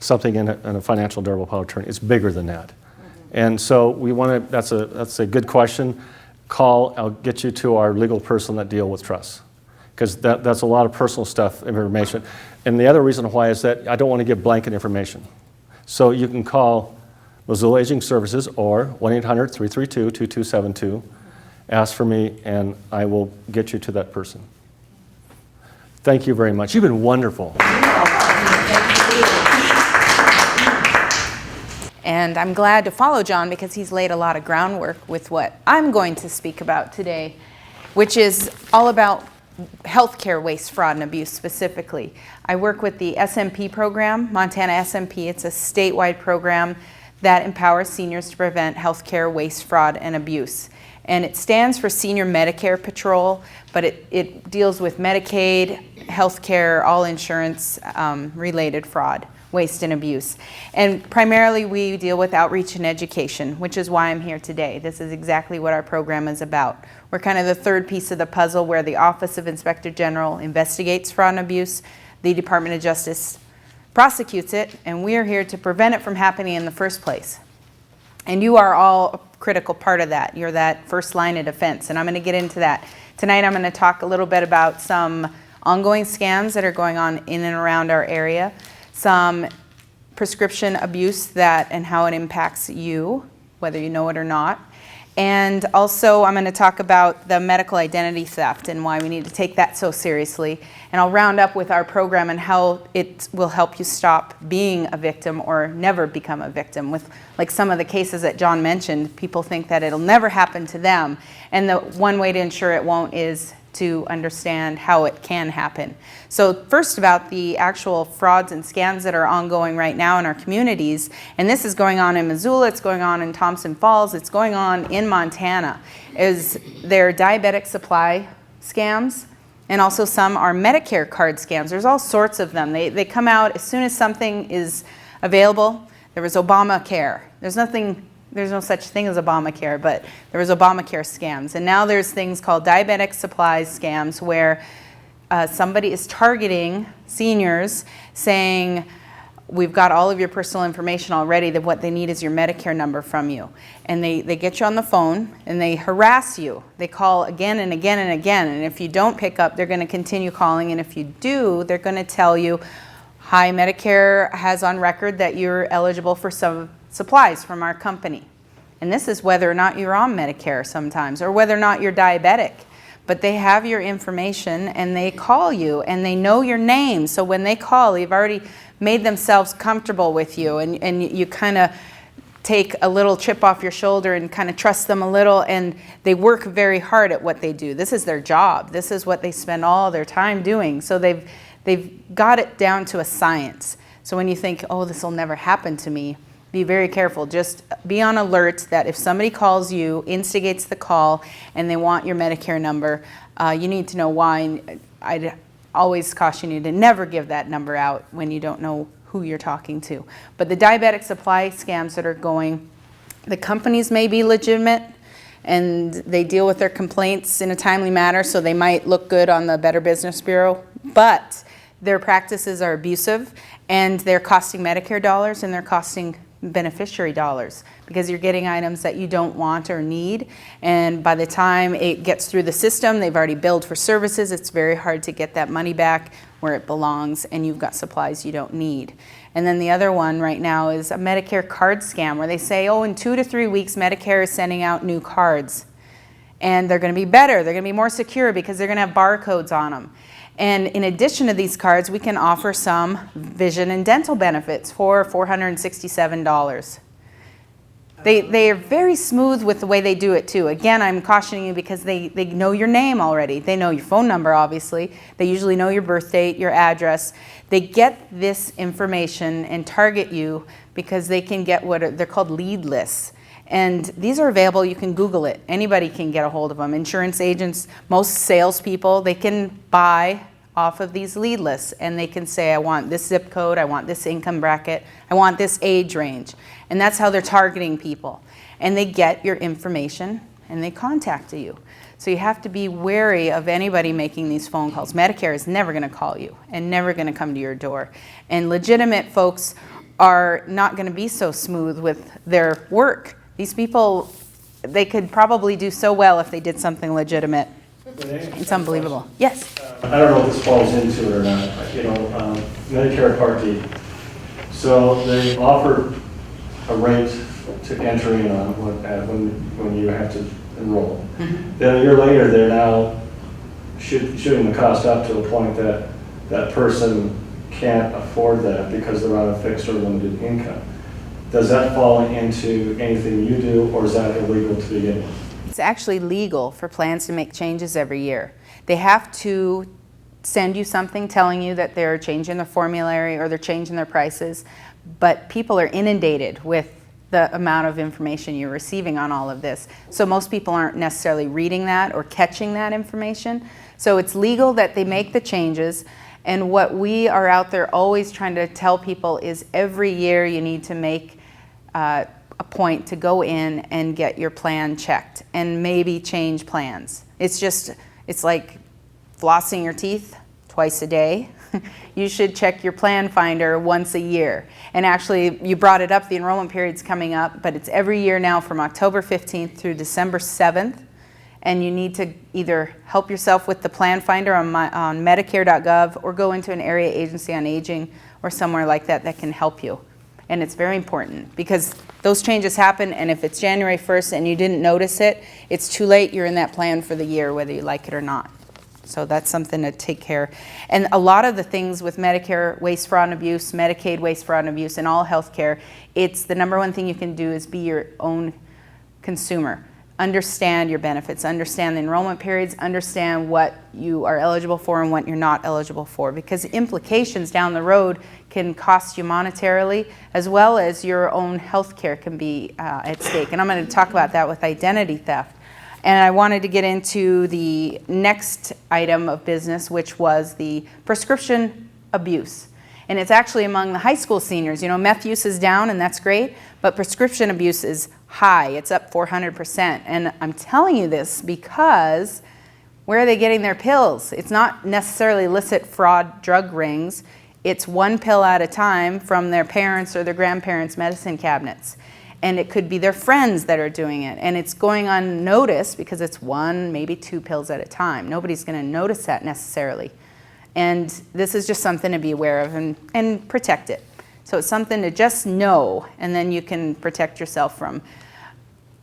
something in a financial durable power of attorney. It's bigger than that. And so we want to, that's a good question. Call, I'll get you to our legal person that deal with trusts, because that's a lot of personal stuff, information. And the other reason why is that I don't want to give blanket information. So you can call Missoula Aging Services or 1-800-332-2272. Ask for me, and I will get you to that person. Thank you very much. You've been wonderful. And I'm glad to follow John because he's laid a lot of groundwork with what I'm going to speak about today, which is all about healthcare waste, fraud, and abuse specifically. I work with the SMP program, Montana SMP. It's a statewide program that empowers seniors to prevent healthcare waste, fraud, and abuse. And it stands for Senior Medicare Patrol, but it deals with Medicaid, healthcare, all insurance related fraud, waste, and abuse. And primarily we deal with outreach and education, which is why I'm here today. This is exactly what our program is about. We're kind of the third piece of the puzzle where the Office of Inspector General investigates fraud and abuse, the Department of Justice prosecutes it, and we're here to prevent it from happening in the first place. And you are all a critical part of that. You're that first line of defense, and I'm going to get into that. Tonight I'm going to talk a little bit about some ongoing scams that are going on in and around our area, some prescription abuse and how it impacts you, whether you know it or not. And also I'm going to talk about the medical identity theft and why we need to take that so seriously. And I'll round up with our program and how it will help you stop being a victim or never become a victim. With like some of the cases that John mentioned, people think that it'll never happen to them. And the one way to ensure it won't is to understand how it can happen. So first, about the actual frauds and scams that are ongoing right now in our communities, and this is going on in Missoula, it's going on in Thompson Falls, it's going on in Montana, is their diabetic supply scams, and also some are Medicare card scams. There's all sorts of them. They come out as soon as something is available. There was Obamacare. There's no such thing as Obamacare, but there was Obamacare scams. And now there's things called diabetic supplies scams where somebody is targeting seniors saying, we've got all of your personal information already, that what they need is your Medicare number from you. And they get you on the phone and they harass you. They call again and again and again. And if you don't pick up, they're going to continue calling. And if you do, they're going to tell you, hi, Medicare has on record that you're eligible for some supplies from our company. And this is whether or not you're on Medicare sometimes, or whether or not you're diabetic. But they have your information and they call you and they know your name. So when they call, they've already made themselves comfortable with you, and you kind of take a little chip off your shoulder and kind of trust them a little, and they work very hard at what they do. This is their job. This is what they spend all their time doing. So they've got it down to a science. So when you think, oh, this will never happen to me, be very careful. Just be on alert that if somebody calls you, instigates the call, and they want your Medicare number, you need to know why. I'd always caution you to never give that number out when you don't know who you're talking to. But the diabetic supply scams that are going, the companies may be legitimate and they deal with their complaints in a timely manner, so they might look good on the Better Business Bureau, but their practices are abusive and they're costing Medicare dollars and they're costing beneficiary dollars because you're getting items that you don't want or need, and by the time it gets through the system, they've already billed for services. It's very hard to get that money back where it belongs, and you've got supplies you don't need. And then the other one right now is a Medicare card scam where they say, oh, in 2 to 3 weeks, Medicare is sending out new cards, and they're going to be better, they're going to be more secure because they're going to have barcodes on them. And in addition to these cards, we can offer some vision and dental benefits for $467. They are very smooth with the way they do it too. Again, I'm cautioning you because they know your name already. They know your phone number, obviously. They usually know your birth date, your address. They get this information and target you because they can get they're called lead lists. And these are available, you can Google it. Anybody can get a hold of them. Insurance agents, most salespeople, they can buy off of these lead lists and they can say, I want this zip code, I want this income bracket, I want this age range. And that's how they're targeting people. And they get your information and they contact you. So you have to be wary of anybody making these phone calls. Medicare is never gonna call you and never gonna come to your door. And legitimate folks are not gonna be so smooth with their work. These people, they could probably do so well if they did something legitimate. It's unbelievable. Yes? I don't know if this falls into it or not, Medicare Part D. So they offer a rate to enter in on when you have to enroll. Mm-hmm. Then a year later, they're now shooting the cost up to a point that that person can't afford that because they're on a fixed or limited income. Does that fall into anything you do, or is that illegal to begin with? It's actually legal for plans to make changes every year. They have to send you something telling you that they're changing their formulary or they're changing their prices, but people are inundated with the amount of information you're receiving on all of this. So most people aren't necessarily reading that or catching that information. So it's legal that they make the changes. And what we are out there always trying to tell people is every year you need to make a point to go in and get your plan checked and maybe change plans. It's like flossing your teeth twice a day. You should check your plan finder once a year. And actually, you brought it up, the enrollment period's coming up, but it's every year now from October 15th through December 7th. And you need to either help yourself with the plan finder on Medicare.gov or go into an area agency on aging or somewhere like that that can help you. And it's very important because those changes happen, and if it's January 1st and you didn't notice it, it's too late. You're in that plan for the year, whether you like it or not. So that's something to take care. And a lot of the things with Medicare waste, fraud, and abuse, Medicaid waste, fraud, and abuse, and all healthcare, it's the number one thing you can do is be your own consumer. Understand your benefits, understand the enrollment periods, understand what you are eligible for and what you're not eligible for, because the implications down the road can cost you monetarily, as well as your own health care can be at stake. And I'm going to talk about that with identity theft. And I wanted to get into the next item of business, which was the prescription abuse. And it's actually among the high school seniors. You know, meth use is down, and that's great, but prescription abuse is high. It's up 400%. And I'm telling you this because where are they getting their pills? It's not necessarily illicit fraud drug rings. It's one pill at a time from their parents or their grandparents' medicine cabinets. And it could be their friends that are doing it. And it's going unnoticed because it's one, maybe two pills at a time. Nobody's going to notice that necessarily. And this is just something to be aware of and protect it. So it's something to just know, and then you can protect yourself from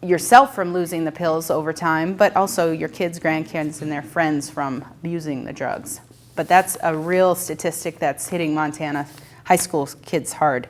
losing the pills over time, but also your kids, grandkids, and their friends from using the drugs. But that's a real statistic that's hitting Montana high school kids hard.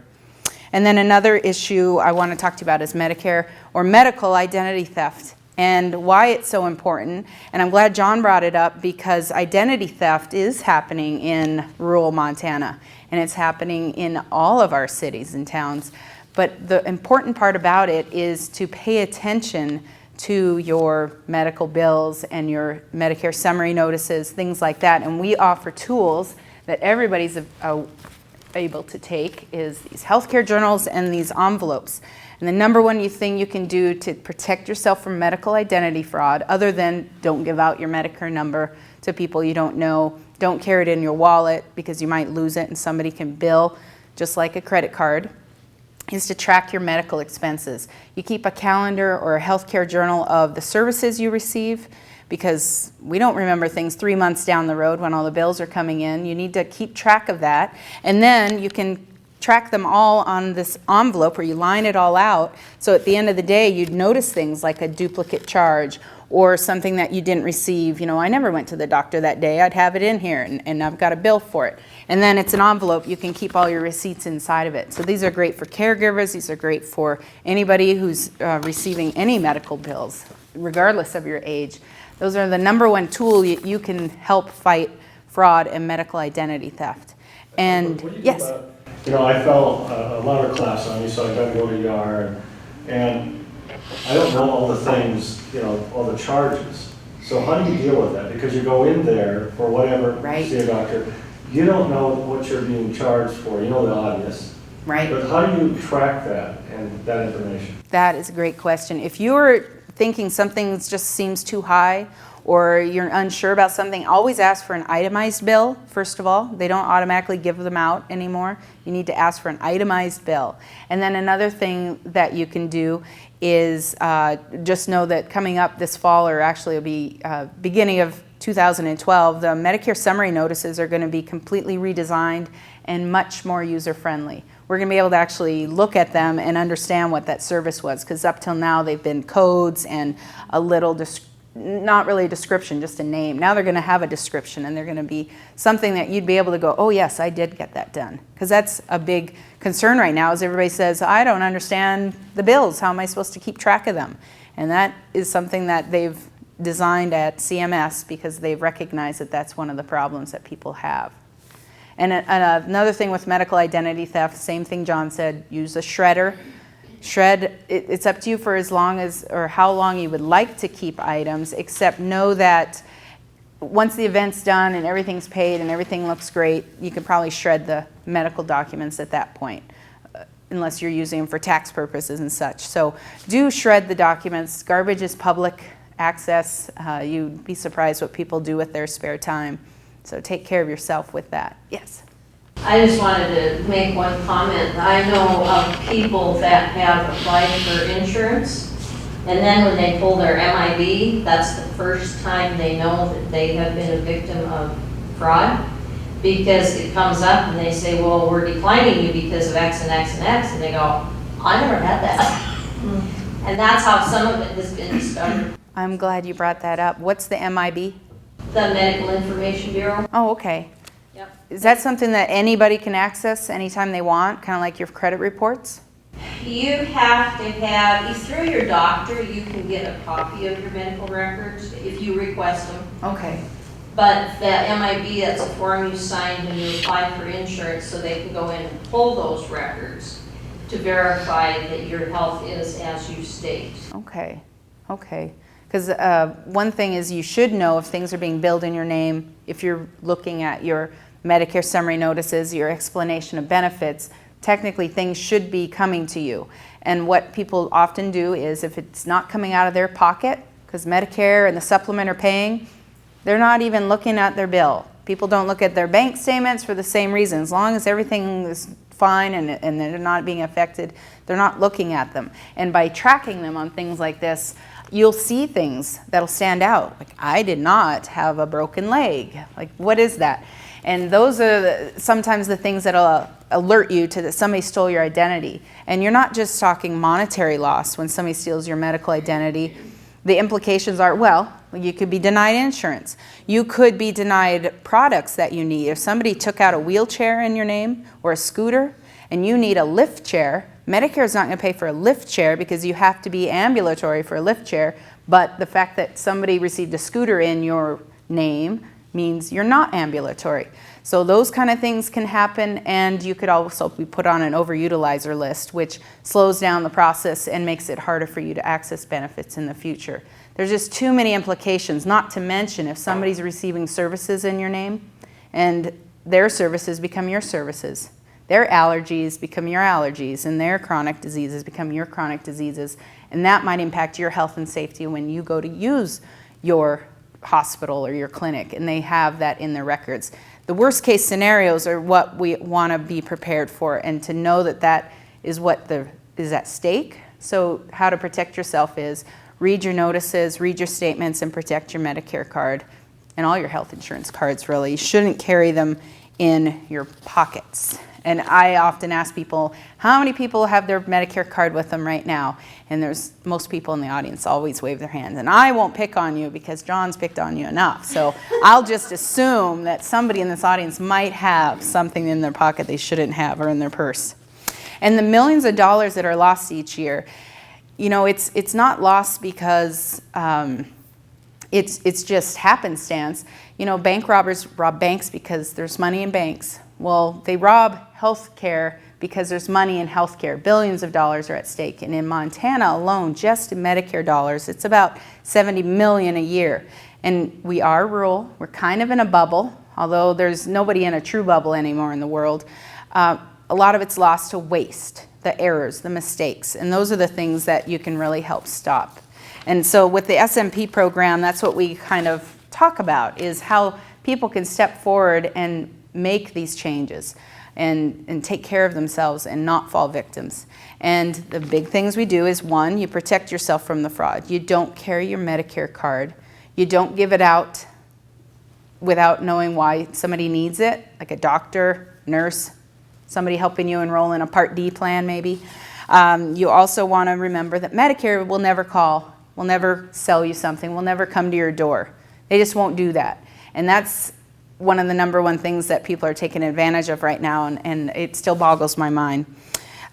And then another issue I want to talk to you about is Medicare or medical identity theft and why it's so important. And I'm glad John brought it up because identity theft is happening in rural Montana, and it's happening in all of our cities and towns. But the important part about it is to pay attention to your medical bills and your Medicare summary notices, things like that. And we offer tools that everybody's able to take is these healthcare journals and these envelopes. And the number one thing you can do to protect yourself from medical identity fraud, other than don't give out your Medicare number to people you don't know, don't carry it in your wallet because you might lose it and somebody can bill just like a credit card. is to track your medical expenses. You keep a calendar or a healthcare journal of the services you receive, because we don't remember things 3 months down the road when all the bills are coming in. You need to keep track of that. And then you can track them all on this envelope where you line it all out. So at the end of the day, you'd notice things like a duplicate charge or something that you didn't receive. You know, I never went to the doctor that day. I'd have it in here, and I've got a bill for it. And then it's an envelope. You can keep all your receipts inside of it. So these are great for caregivers. These are great for anybody who's receiving any medical bills, regardless of your age. Those are the number one tool you can help fight fraud and medical identity theft. And What do you do yes. about- You know, I fell a lot of class on you, so I got to go to ER, and I don't know all the things, you know, all the charges. So how do you deal with that? Because you go in there for whatever, Right. see a doctor, you don't know what you're being charged for, you know the obvious. Right. But how do you track that and that information? That is a great question. If you're thinking something just seems too high, or you're unsure about something, always ask for an itemized bill, first of all. They don't automatically give them out anymore. You need to ask for an itemized bill. And then another thing that you can do is just know that coming up this fall, or actually it'll be beginning of 2012, the Medicare summary notices are going to be completely redesigned and much more user-friendly. We're going to be able to actually look at them and understand what that service was, because up till now they've been codes and a little not really a description, just a name. Now they're going to have a description, and they're going to be something that you'd be able to go, oh yes, I did get that done. Because that's a big concern right now, is everybody says, I don't understand the bills. How am I supposed to keep track of them? And that is something that they've designed at CMS, because they've recognized that that's one of the problems that people have. And another thing with medical identity theft, same thing John said, use a shredder. Shred, it's up to you for as long as, or how long you would like to keep items, except know that once the event's done and everything's paid and everything looks great, you can probably shred the medical documents at that point, unless you're using them for tax purposes and such. So do shred the documents. Garbage is public access. You'd be surprised what people do with their spare time. So take care of yourself with that. Yes? I just wanted to make one comment. I know of people that have applied for insurance, and then when they pull their MIB, that's the first time they know that they have been a victim of fraud, because it comes up and they say, well, we're declining you because of X and X and X, and they go, I never had that. And that's how some of it has been discovered. I'm glad you brought that up. What's the MIB? The Medical Information Bureau. Oh, okay. Yep. Is that something that anybody can access anytime they want, kind of like your credit reports? You have to have, through your doctor, you can get a copy of your medical records if you request them. Okay. But the MIB, that's a form you signed when you apply for insurance, so they can go in and pull those records to verify that your health is as you state. Okay. Okay. Because one thing is, you should know if things are being billed in your name. If you're looking at your Medicare summary notices, your explanation of benefits, technically things should be coming to you. And what people often do is, if it's not coming out of their pocket, because Medicare and the supplement are paying, they're not even looking at their bill. People don't look at their bank statements for the same reason. As long as everything is fine and they're not being affected, they're not looking at them. And by tracking them on things like this, you'll see things that'll stand out. Like, I did not have a broken leg. Like, what is that? And those are sometimes the things that'll alert you to that somebody stole your identity. And you're not just talking monetary loss when somebody steals your medical identity. The implications are, well, you could be denied insurance. You could be denied products that you need. If somebody took out a wheelchair in your name or a scooter and you need a lift chair, Medicare is not going to pay for a lift chair because you have to be ambulatory for a lift chair. But the fact that somebody received a scooter in your name means you're not ambulatory. So those kind of things can happen, and you could also be put on an overutilizer list, which slows down the process and makes it harder for you to access benefits in the future. There's just too many implications, not to mention if somebody's receiving services in your name and their services become your services. Their allergies become your allergies, and their chronic diseases become your chronic diseases, and that might impact your health and safety when you go to use your hospital or your clinic, and they have that in their records. The worst case scenarios are what we want to be prepared for, and to know that that is what is at stake. So how to protect yourself is read your notices, read your statements, and protect your Medicare card and all your health insurance cards, really. You shouldn't carry them in your pockets. And I often ask people, how many people have their Medicare card with them right now? And there's most people in the audience always wave their hands. And I won't pick on you because John's picked on you enough. So I'll just assume that somebody in this audience might have something in their pocket they shouldn't have or in their purse. And the millions of dollars that are lost each year, you know, it's not lost because it's just happenstance. You know, bank robbers rob banks because there's money in banks. Well, they rob healthcare because there's money in healthcare. Billions of dollars are at stake. And in Montana alone, just in Medicare dollars, it's about $70 million a year. And we are rural. We're kind of in a bubble, although there's nobody in a true bubble anymore in the world. A lot of it's lost to waste, the errors, the mistakes. And those are the things that you can really help stop. And so with the SMP program, that's what we kind of talk about, is how people can step forward and make these changes and take care of themselves and not fall victims. And the big things we do is, one, you protect yourself from the fraud. You don't carry your Medicare card. You don't give it out without knowing why somebody needs it, like a doctor, nurse, somebody helping you enroll in a Part D plan maybe. You also want to remember that Medicare will never call, will never sell you something, will never come to your door. They just won't do that. And that's one of the number one things that people are taking advantage of right now, and it still boggles my mind.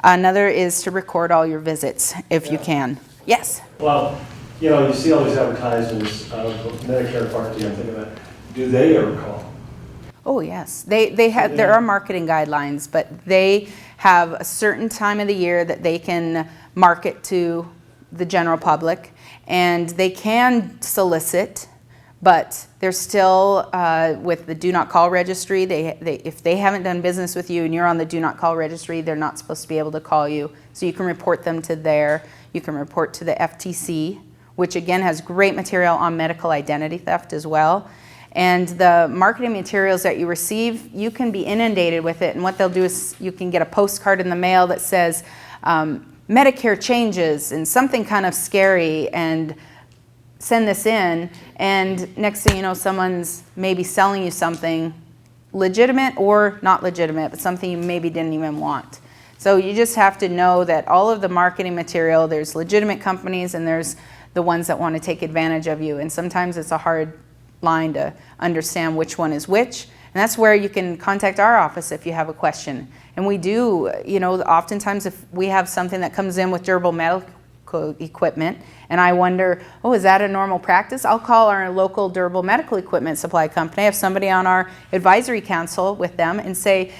Another is to record all your visits if you can. Yes? Well, you know, you see all these advertisements of Medicare Part D, I'm thinking that, do they ever call? Oh, yes. There are marketing guidelines, but they have a certain time of the year that they can market to the general public, and they can solicit. But they're still, with the do not call registry, if they haven't done business with you and you're on the do not call registry, they're not supposed to be able to call you. So you can report them to there. You can report to the FTC, which again has great material on medical identity theft as well. And the marketing materials that you receive, you can be inundated with it. And what they'll do is you can get a postcard in the mail that says Medicare changes and something kind of scary, and send this in, and next thing you know, someone's maybe selling you something legitimate or not legitimate, but something you maybe didn't even want. So you just have to know that all of the marketing material, there's legitimate companies and there's the ones that want to take advantage of you. And sometimes it's a hard line to understand which one is which. And that's where you can contact our office if you have a question. And we do, you know, oftentimes if we have something that comes in with durable medical equipment, and I wonder, oh, is that a normal practice? I'll call our local durable medical equipment supply company. I have somebody on our advisory council with them and say,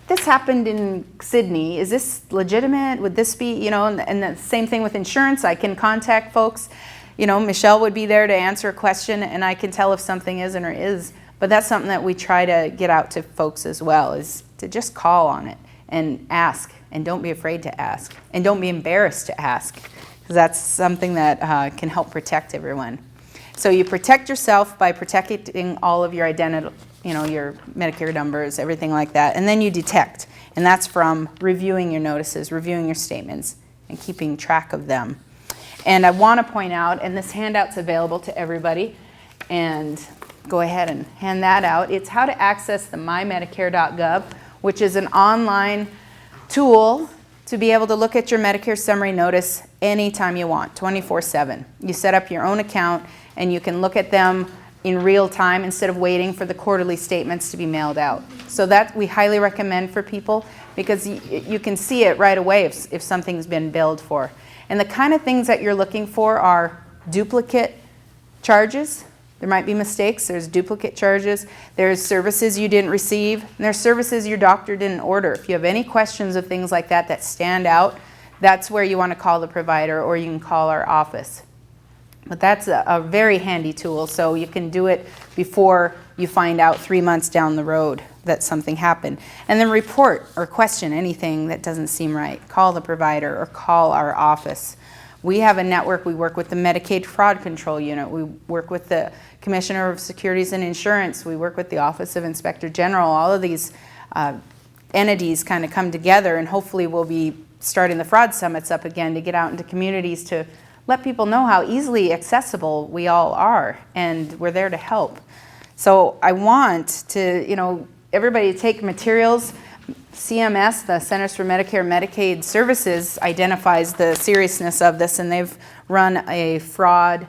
this happened in Sydney. Is this legitimate? Would this be, you know, and the same thing with insurance. I can contact folks. You know, Michelle would be there to answer a question, and I can tell if something isn't or is. But that's something that we try to get out to folks as well, is to just call on it and ask, and don't be afraid to ask, and don't be embarrassed to ask. Because that's something that can help protect everyone. So you protect yourself by protecting all of your identity, you know, your Medicare numbers, everything like that, and then you detect. And that's from reviewing your notices, reviewing your statements, and keeping track of them. And I want to point out, and this handout's available to everybody, and go ahead and hand that out. It's how to access the mymedicare.gov, which is an online tool to be able to look at your Medicare summary notice anytime you want, 24/7. You set up your own account and you can look at them in real time instead of waiting for the quarterly statements to be mailed out. So that we highly recommend for people, because you can see it right away if something's been billed for. And the kind of things that you're looking for are duplicate charges. There might be mistakes. There's duplicate charges. There's services you didn't receive. And there's services your doctor didn't order. If you have any questions of things like that that stand out, that's where you want to call the provider, or you can call our office. But that's a very handy tool, so you can do it before you find out 3 months down the road that something happened. And then report or question anything that doesn't seem right. Call the provider or call our office. We have a network. We work with the Medicaid Fraud Control Unit. We work with the Commissioner of Securities and Insurance. We work with the Office of Inspector General. All of these entities kind of come together, and hopefully we'll be starting the fraud summits up again to get out into communities to let people know how easily accessible we all are, and we're there to help. So I want to, everybody to take materials. CMS, the Centers for Medicare and Medicaid Services, identifies the seriousness of this, and they've run a fraud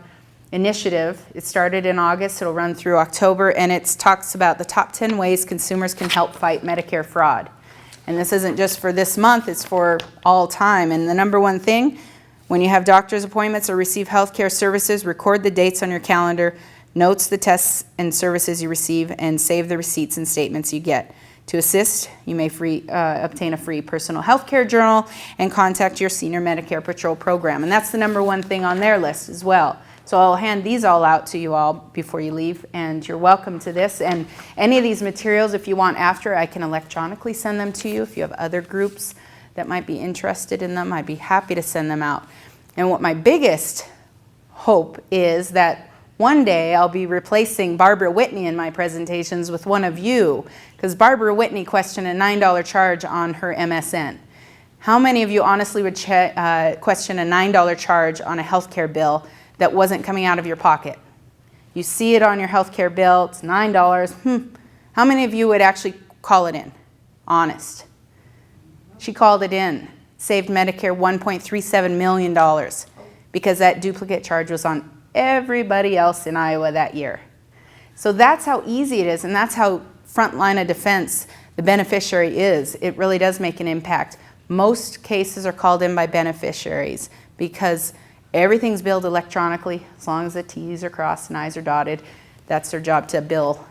initiative. It started in August, it'll run through October, and it talks about the top 10 ways consumers can help fight Medicare fraud. And this isn't just for this month, it's for all time. And the number one thing, when you have doctor's appointments or receive healthcare services, record the dates on your calendar, notes the tests and services you receive, and save the receipts and statements you get. To assist, you may obtain a free personal health care journal and contact your senior Medicare Patrol program. And that's the number one thing on their list as well. So I'll hand these all out to you all before you leave, and you're welcome to this. And any of these materials, if you want after, I can electronically send them to you. If you have other groups that might be interested in them, I'd be happy to send them out. And what my biggest hope is that one day I'll be replacing Barbara Whitney in my presentations with one of you, because Barbara Whitney questioned a $9 charge on her MSN. How many of you honestly would question a $9 charge on a healthcare bill that wasn't coming out of your pocket? You see it on your healthcare bill, it's $9. How many of you would actually call it in? Honest. She called it in, saved Medicare $1.37 million because that duplicate charge was on everybody else in Iowa that year. So that's how easy it is, and that's how front line of defense the beneficiary is. It really does make an impact. Most cases are called in by beneficiaries because everything's billed electronically. As long as the T's are crossed and I's are dotted, that's their job, to bill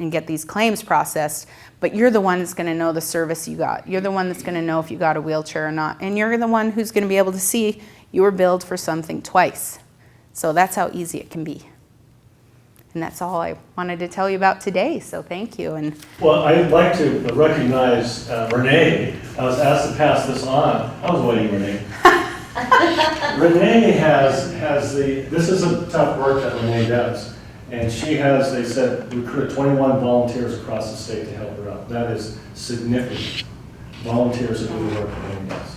and get these claims processed. But you're the one that's going to know the service you got. You're the one that's going to know if you got a wheelchair or not. And you're the one who's going to be able to see you were billed for something twice. So that's how easy it can be. And that's all I wanted to tell you about today, so thank you. And Well, I'd like to recognize Renee. I was asked to pass this on. I was waiting, Renee. Renee has this is a tough work that Renee does. And she has, they said, recruited 21 volunteers across the state to help her out. That is significant. Volunteers that do the work Renee does.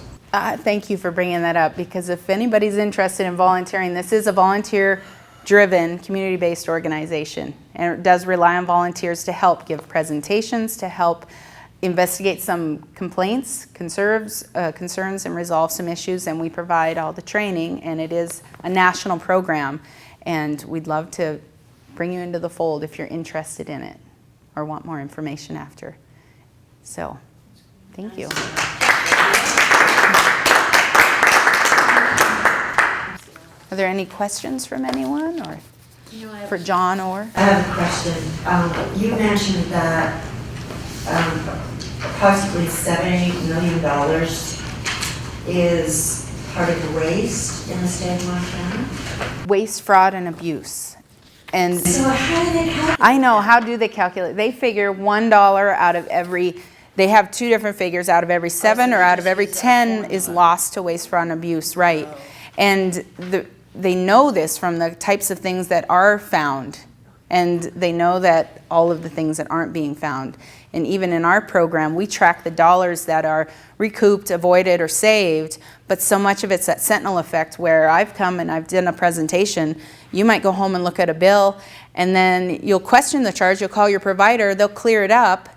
Thank you for bringing that up, because if anybody's interested in volunteering, this is a volunteer-driven, community-based organization, and it does rely on volunteers to help give presentations, to help investigate some complaints, concerns, and resolve some issues, and we provide all the training, and it is a national program, and we'd love to bring you into the fold if you're interested in it or want more information after. So, thank you. Are there any questions from anyone, or for John, or? I have a question. You mentioned that approximately $78 million is part of the waste in the state of Montana. Waste, fraud, and abuse. And So how do they calculate? I know, how do they calculate? They figure $1 out of every, they have two different figures, out of every 7 or out of every 10 is lost to waste, fraud, and abuse, right? And they know this from the types of things that are found, and they know that all of the things that aren't being found. And even in our program, we track the dollars that are recouped, avoided, or saved, but so much of it's that sentinel effect where I've come and I've done a presentation. You might go home and look at a bill, and then you'll question the charge, you'll call your provider, they'll clear it up,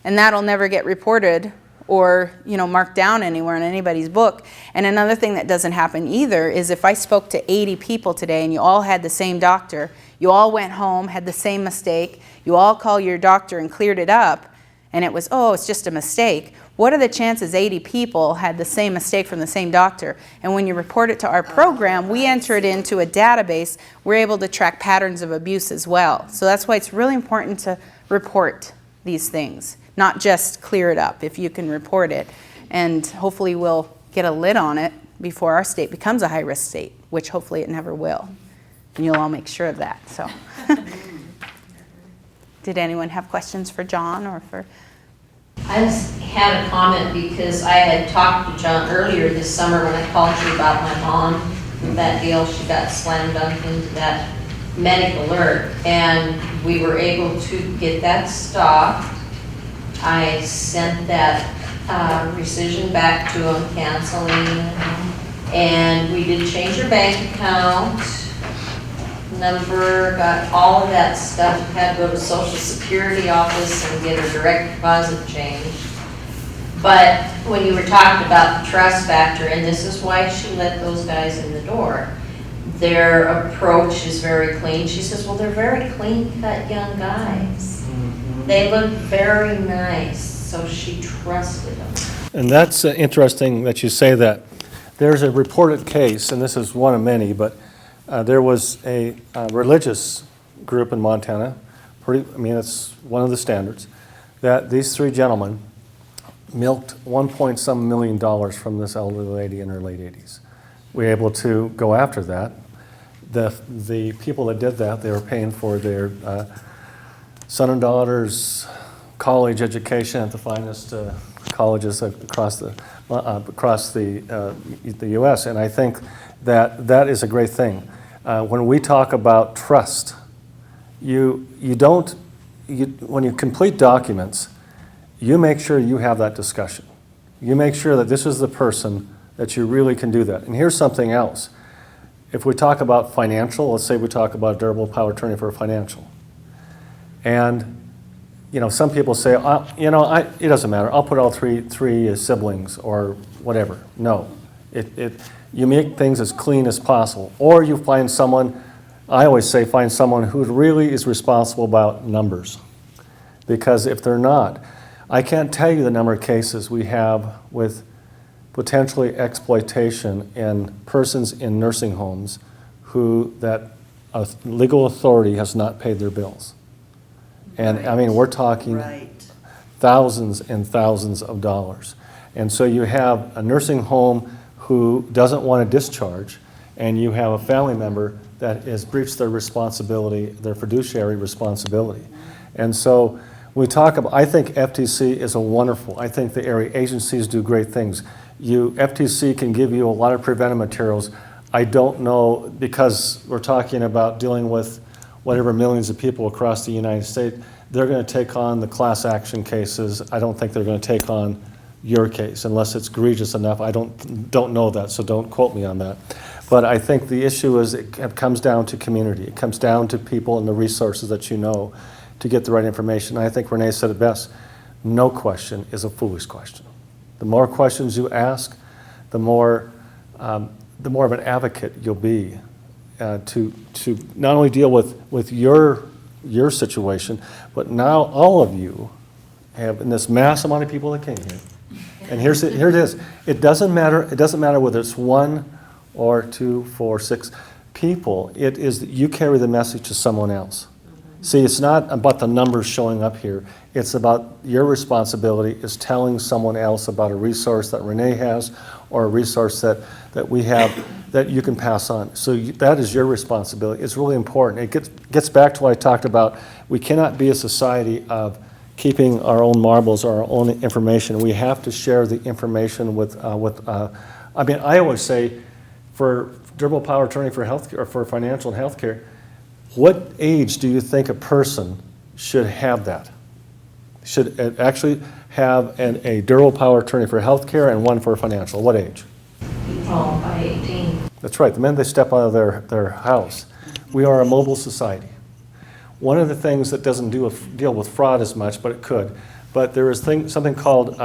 and that'll never get reported or marked down anywhere in anybody's book. And another thing that doesn't happen either is if I spoke to 80 people today and you all had the same doctor, you all went home, had the same mistake, you all call your doctor and cleared it up, and it was, oh, it's just a mistake. What are the chances 80 people had the same mistake from the same doctor? And when you report it to our program, we enter it into a database. We're able to track patterns of abuse as well. So that's why it's really important to report these things, not just clear it up if you can report it. And hopefully we'll get a lid on it before our state becomes a high-risk state, which hopefully it never will. And you'll all make sure of that. So, did anyone have questions for John or for? I just had a comment because I had talked to John earlier this summer when I called you about my mom and that deal. She got slam dunked into that medic alert, and we were able to get that stopped. I sent that rescission back to them, canceling. And we did change her bank account number, got all of that stuff. Had to go to Social Security office and get her direct deposit changed. But when you were talking about the trust factor, and this is why she let those guys in the door, their approach is very clean. She says, well, they're very clean-cut young guys. They look very nice, so she trusted them. And that's interesting that you say that. There's a reported case, and this is one of many, but there was a religious group in Montana, it's one of the standards, that these three gentlemen milked $1.some million from this elderly lady in her late 80s. We were able to go after that. The people that did that, they were paying for their son and daughter's college education at the finest colleges across the U.S. And I think that is a great thing. When we talk about trust, when you complete documents, you make sure you have that discussion. You make sure that this is the person that you really can do that. And here's something else. If we talk about financial, let's say we talk about durable power attorney for financial. And some people say, it doesn't matter. I'll put all three siblings or whatever. No, you make things as clean as possible. Or you find someone, I always say, find someone who really is responsible about numbers. Because if they're not, I can't tell you the number of cases we have with potentially exploitation in persons in nursing homes that a legal authority has not paid their bills. And we're talking thousands and thousands of dollars. And so you have a nursing home who doesn't want to discharge, and you have a family member that has breached their responsibility, their fiduciary responsibility. And so we talk about, I think FTC is I think the area agencies do great things. FTC can give you a lot of preventive materials. I don't know, because we're talking about dealing with whatever millions of people across the United States, they're going to take on the class action cases. I don't think they're going to take on your case unless it's egregious enough. I don't know that, so don't quote me on that. But I think the issue is it comes down to community. It comes down to people and the resources that you know to get the right information. I think Renee said it best. No question is a foolish question. The more questions you ask, the more of an advocate you'll be to not only deal with your situation, but now all of you have, in this mass amount of people that came here. And here it is. It doesn't matter whether it's 1 or 2, 4, 6 people. It is that you carry the message to someone else. See, it's not about the numbers showing up here. It's about your responsibility is telling someone else about a resource that Renee has or a resource that we have that you can pass on. So that is your responsibility. It's really important. It gets back to what I talked about. We cannot be a society of keeping our own marbles or our own information. We have to share the information with I always say for durable power attorney for healthcare or for financial and healthcare, what age do you think a person should have that? Should actually have a durable power attorney for healthcare and one for financial? What age? Oh, by 18. That's right. The minute they step out of their house. We are a mobile society. One of the things that doesn't deal with fraud as much, but it could, but there is something called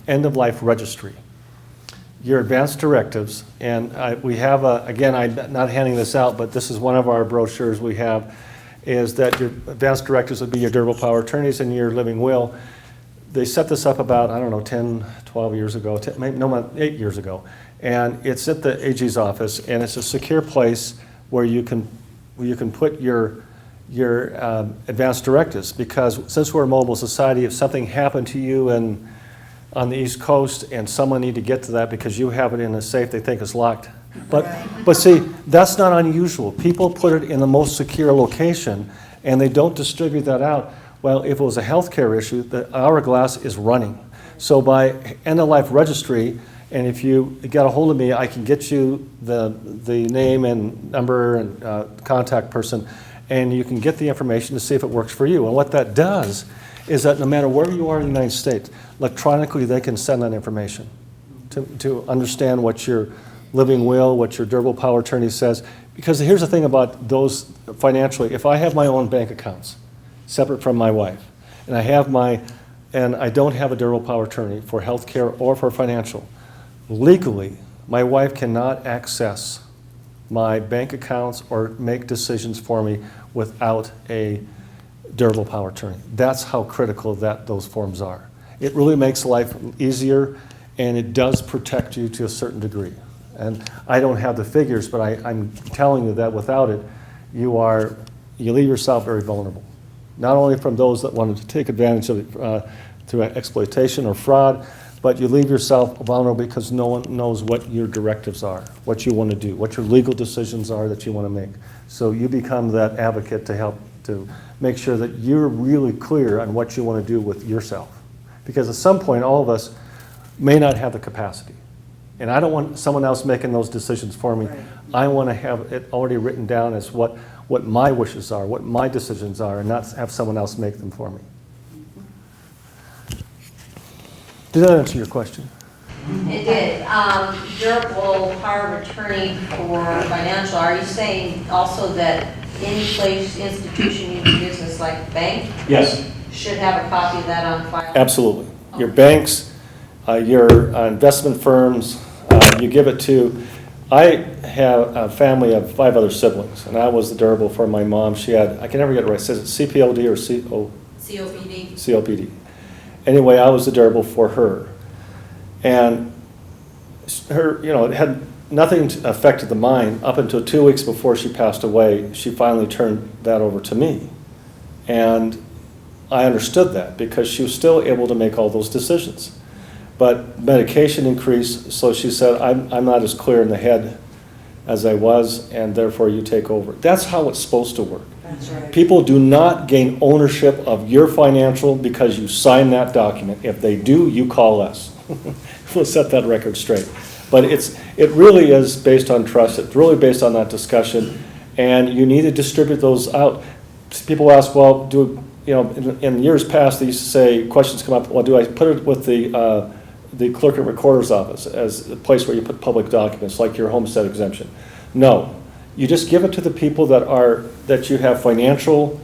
end-of-life registry. Your advanced directives, and we have, again, I'm not handing this out, but this is one of our brochures we have, is that your advanced directives would be your durable power attorneys and your living will. They set this up about, 10, 12 years ago, 8 years ago. And it's at the AG's office, and it's a secure place where you can put your advanced directives, because since we're a mobile society, if something happened to you on the East Coast and someone need to get to that because you have it in a safe they think is locked. But see, that's not unusual. People put it in the most secure location and they don't distribute that out. Well, if it was a healthcare issue, the hourglass is running. So by end-of-life registry, and if you get a hold of me, I can get you the name and number and contact person, and you can get the information to see if it works for you. And what that does is that no matter where you are in the United States, electronically they can send that information to understand what your living will, what your durable power of attorney says. Because here's the thing about those financially, if I have my own bank accounts, separate from my wife, and I don't have a durable power of attorney for health care or for financial, legally, my wife cannot access my bank accounts or make decisions for me without a durable power of attorney. That's how critical those forms are. It really makes life easier, and it does protect you to a certain degree. And I don't have the figures, but I'm telling you that without it, you leave yourself very vulnerable. Not only from those that wanted to take advantage of it through exploitation or fraud, but you leave yourself vulnerable because no one knows what your directives are, what you want to do, what your legal decisions are that you want to make. So you become that advocate to help to make sure that you're really clear on what you want to do with yourself. Because at some point, all of us may not have the capacity. And I don't want someone else making those decisions for me. Right. I want to have it already written down as what my wishes are, what my decisions are, and not have someone else make them for me. Did that answer your question? It did. Durable power of attorney for financial, are you saying also that any place, institution you do business like bank? Yes. Should have a copy of that on file? Absolutely. Your banks, your investment firms, you give it to. I have a family of 5 other siblings, and I was the durable for my mom. She had, I can never get it right, says it CPLD or COPD. COPD. Anyway, I was the durable for her. And her, it had nothing affected the mine up until 2 weeks before she passed away. She finally turned that over to me. And I understood that because she was still able to make all those decisions. But medication increased, so she said, I'm not as clear in the head as I was, and therefore you take over. That's how it's supposed to work. That's right. People do not gain ownership of your financial because you sign that document. If they do, you call us. We'll set that record straight. But it really is based on trust. It's really based on that discussion, and you need to distribute those out. People ask, well, in years past, they used to say, questions come up, well, do I put it with the clerk and recorder's office as a place where you put public documents, like your homestead exemption? No. You just give it to the people that you have financial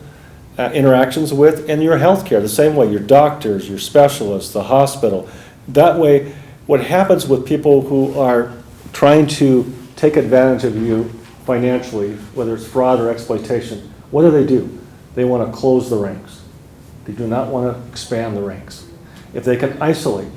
interactions with, and your health care, the same way, your doctors, your specialists, the hospital. That way, what happens with people who are trying to take advantage of you financially, whether it's fraud or exploitation, what do? They want to close the ranks. They do not want to expand the ranks. If they can isolate you,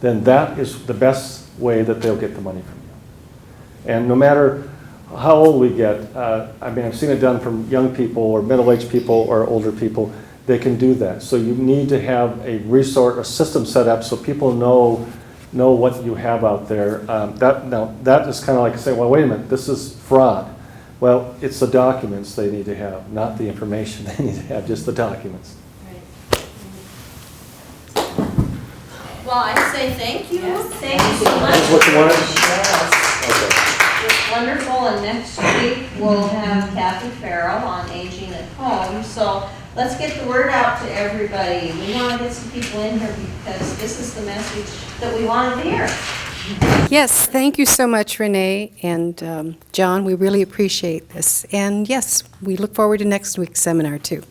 then that is the best way that they'll get the money from you. And no matter how old we get, I've seen it done from young people or middle-aged people or older people, they can do that. So you need to have a system set up so people know what you have out there. That is kind of like saying, well, wait a minute, this is fraud. Well, it's the documents they need to have, not the information they need to have, just the documents. Well, I say thank you. Yes. Thank you so much. That's what you wanted? It's wonderful, and next week we'll have Kathy Farrell on aging at home. So let's get the word out to everybody. We want to get some people in here because this is the message that we want to hear. Yes, thank you so much, Renee and John. We really appreciate this. And yes, we look forward to next week's seminar too.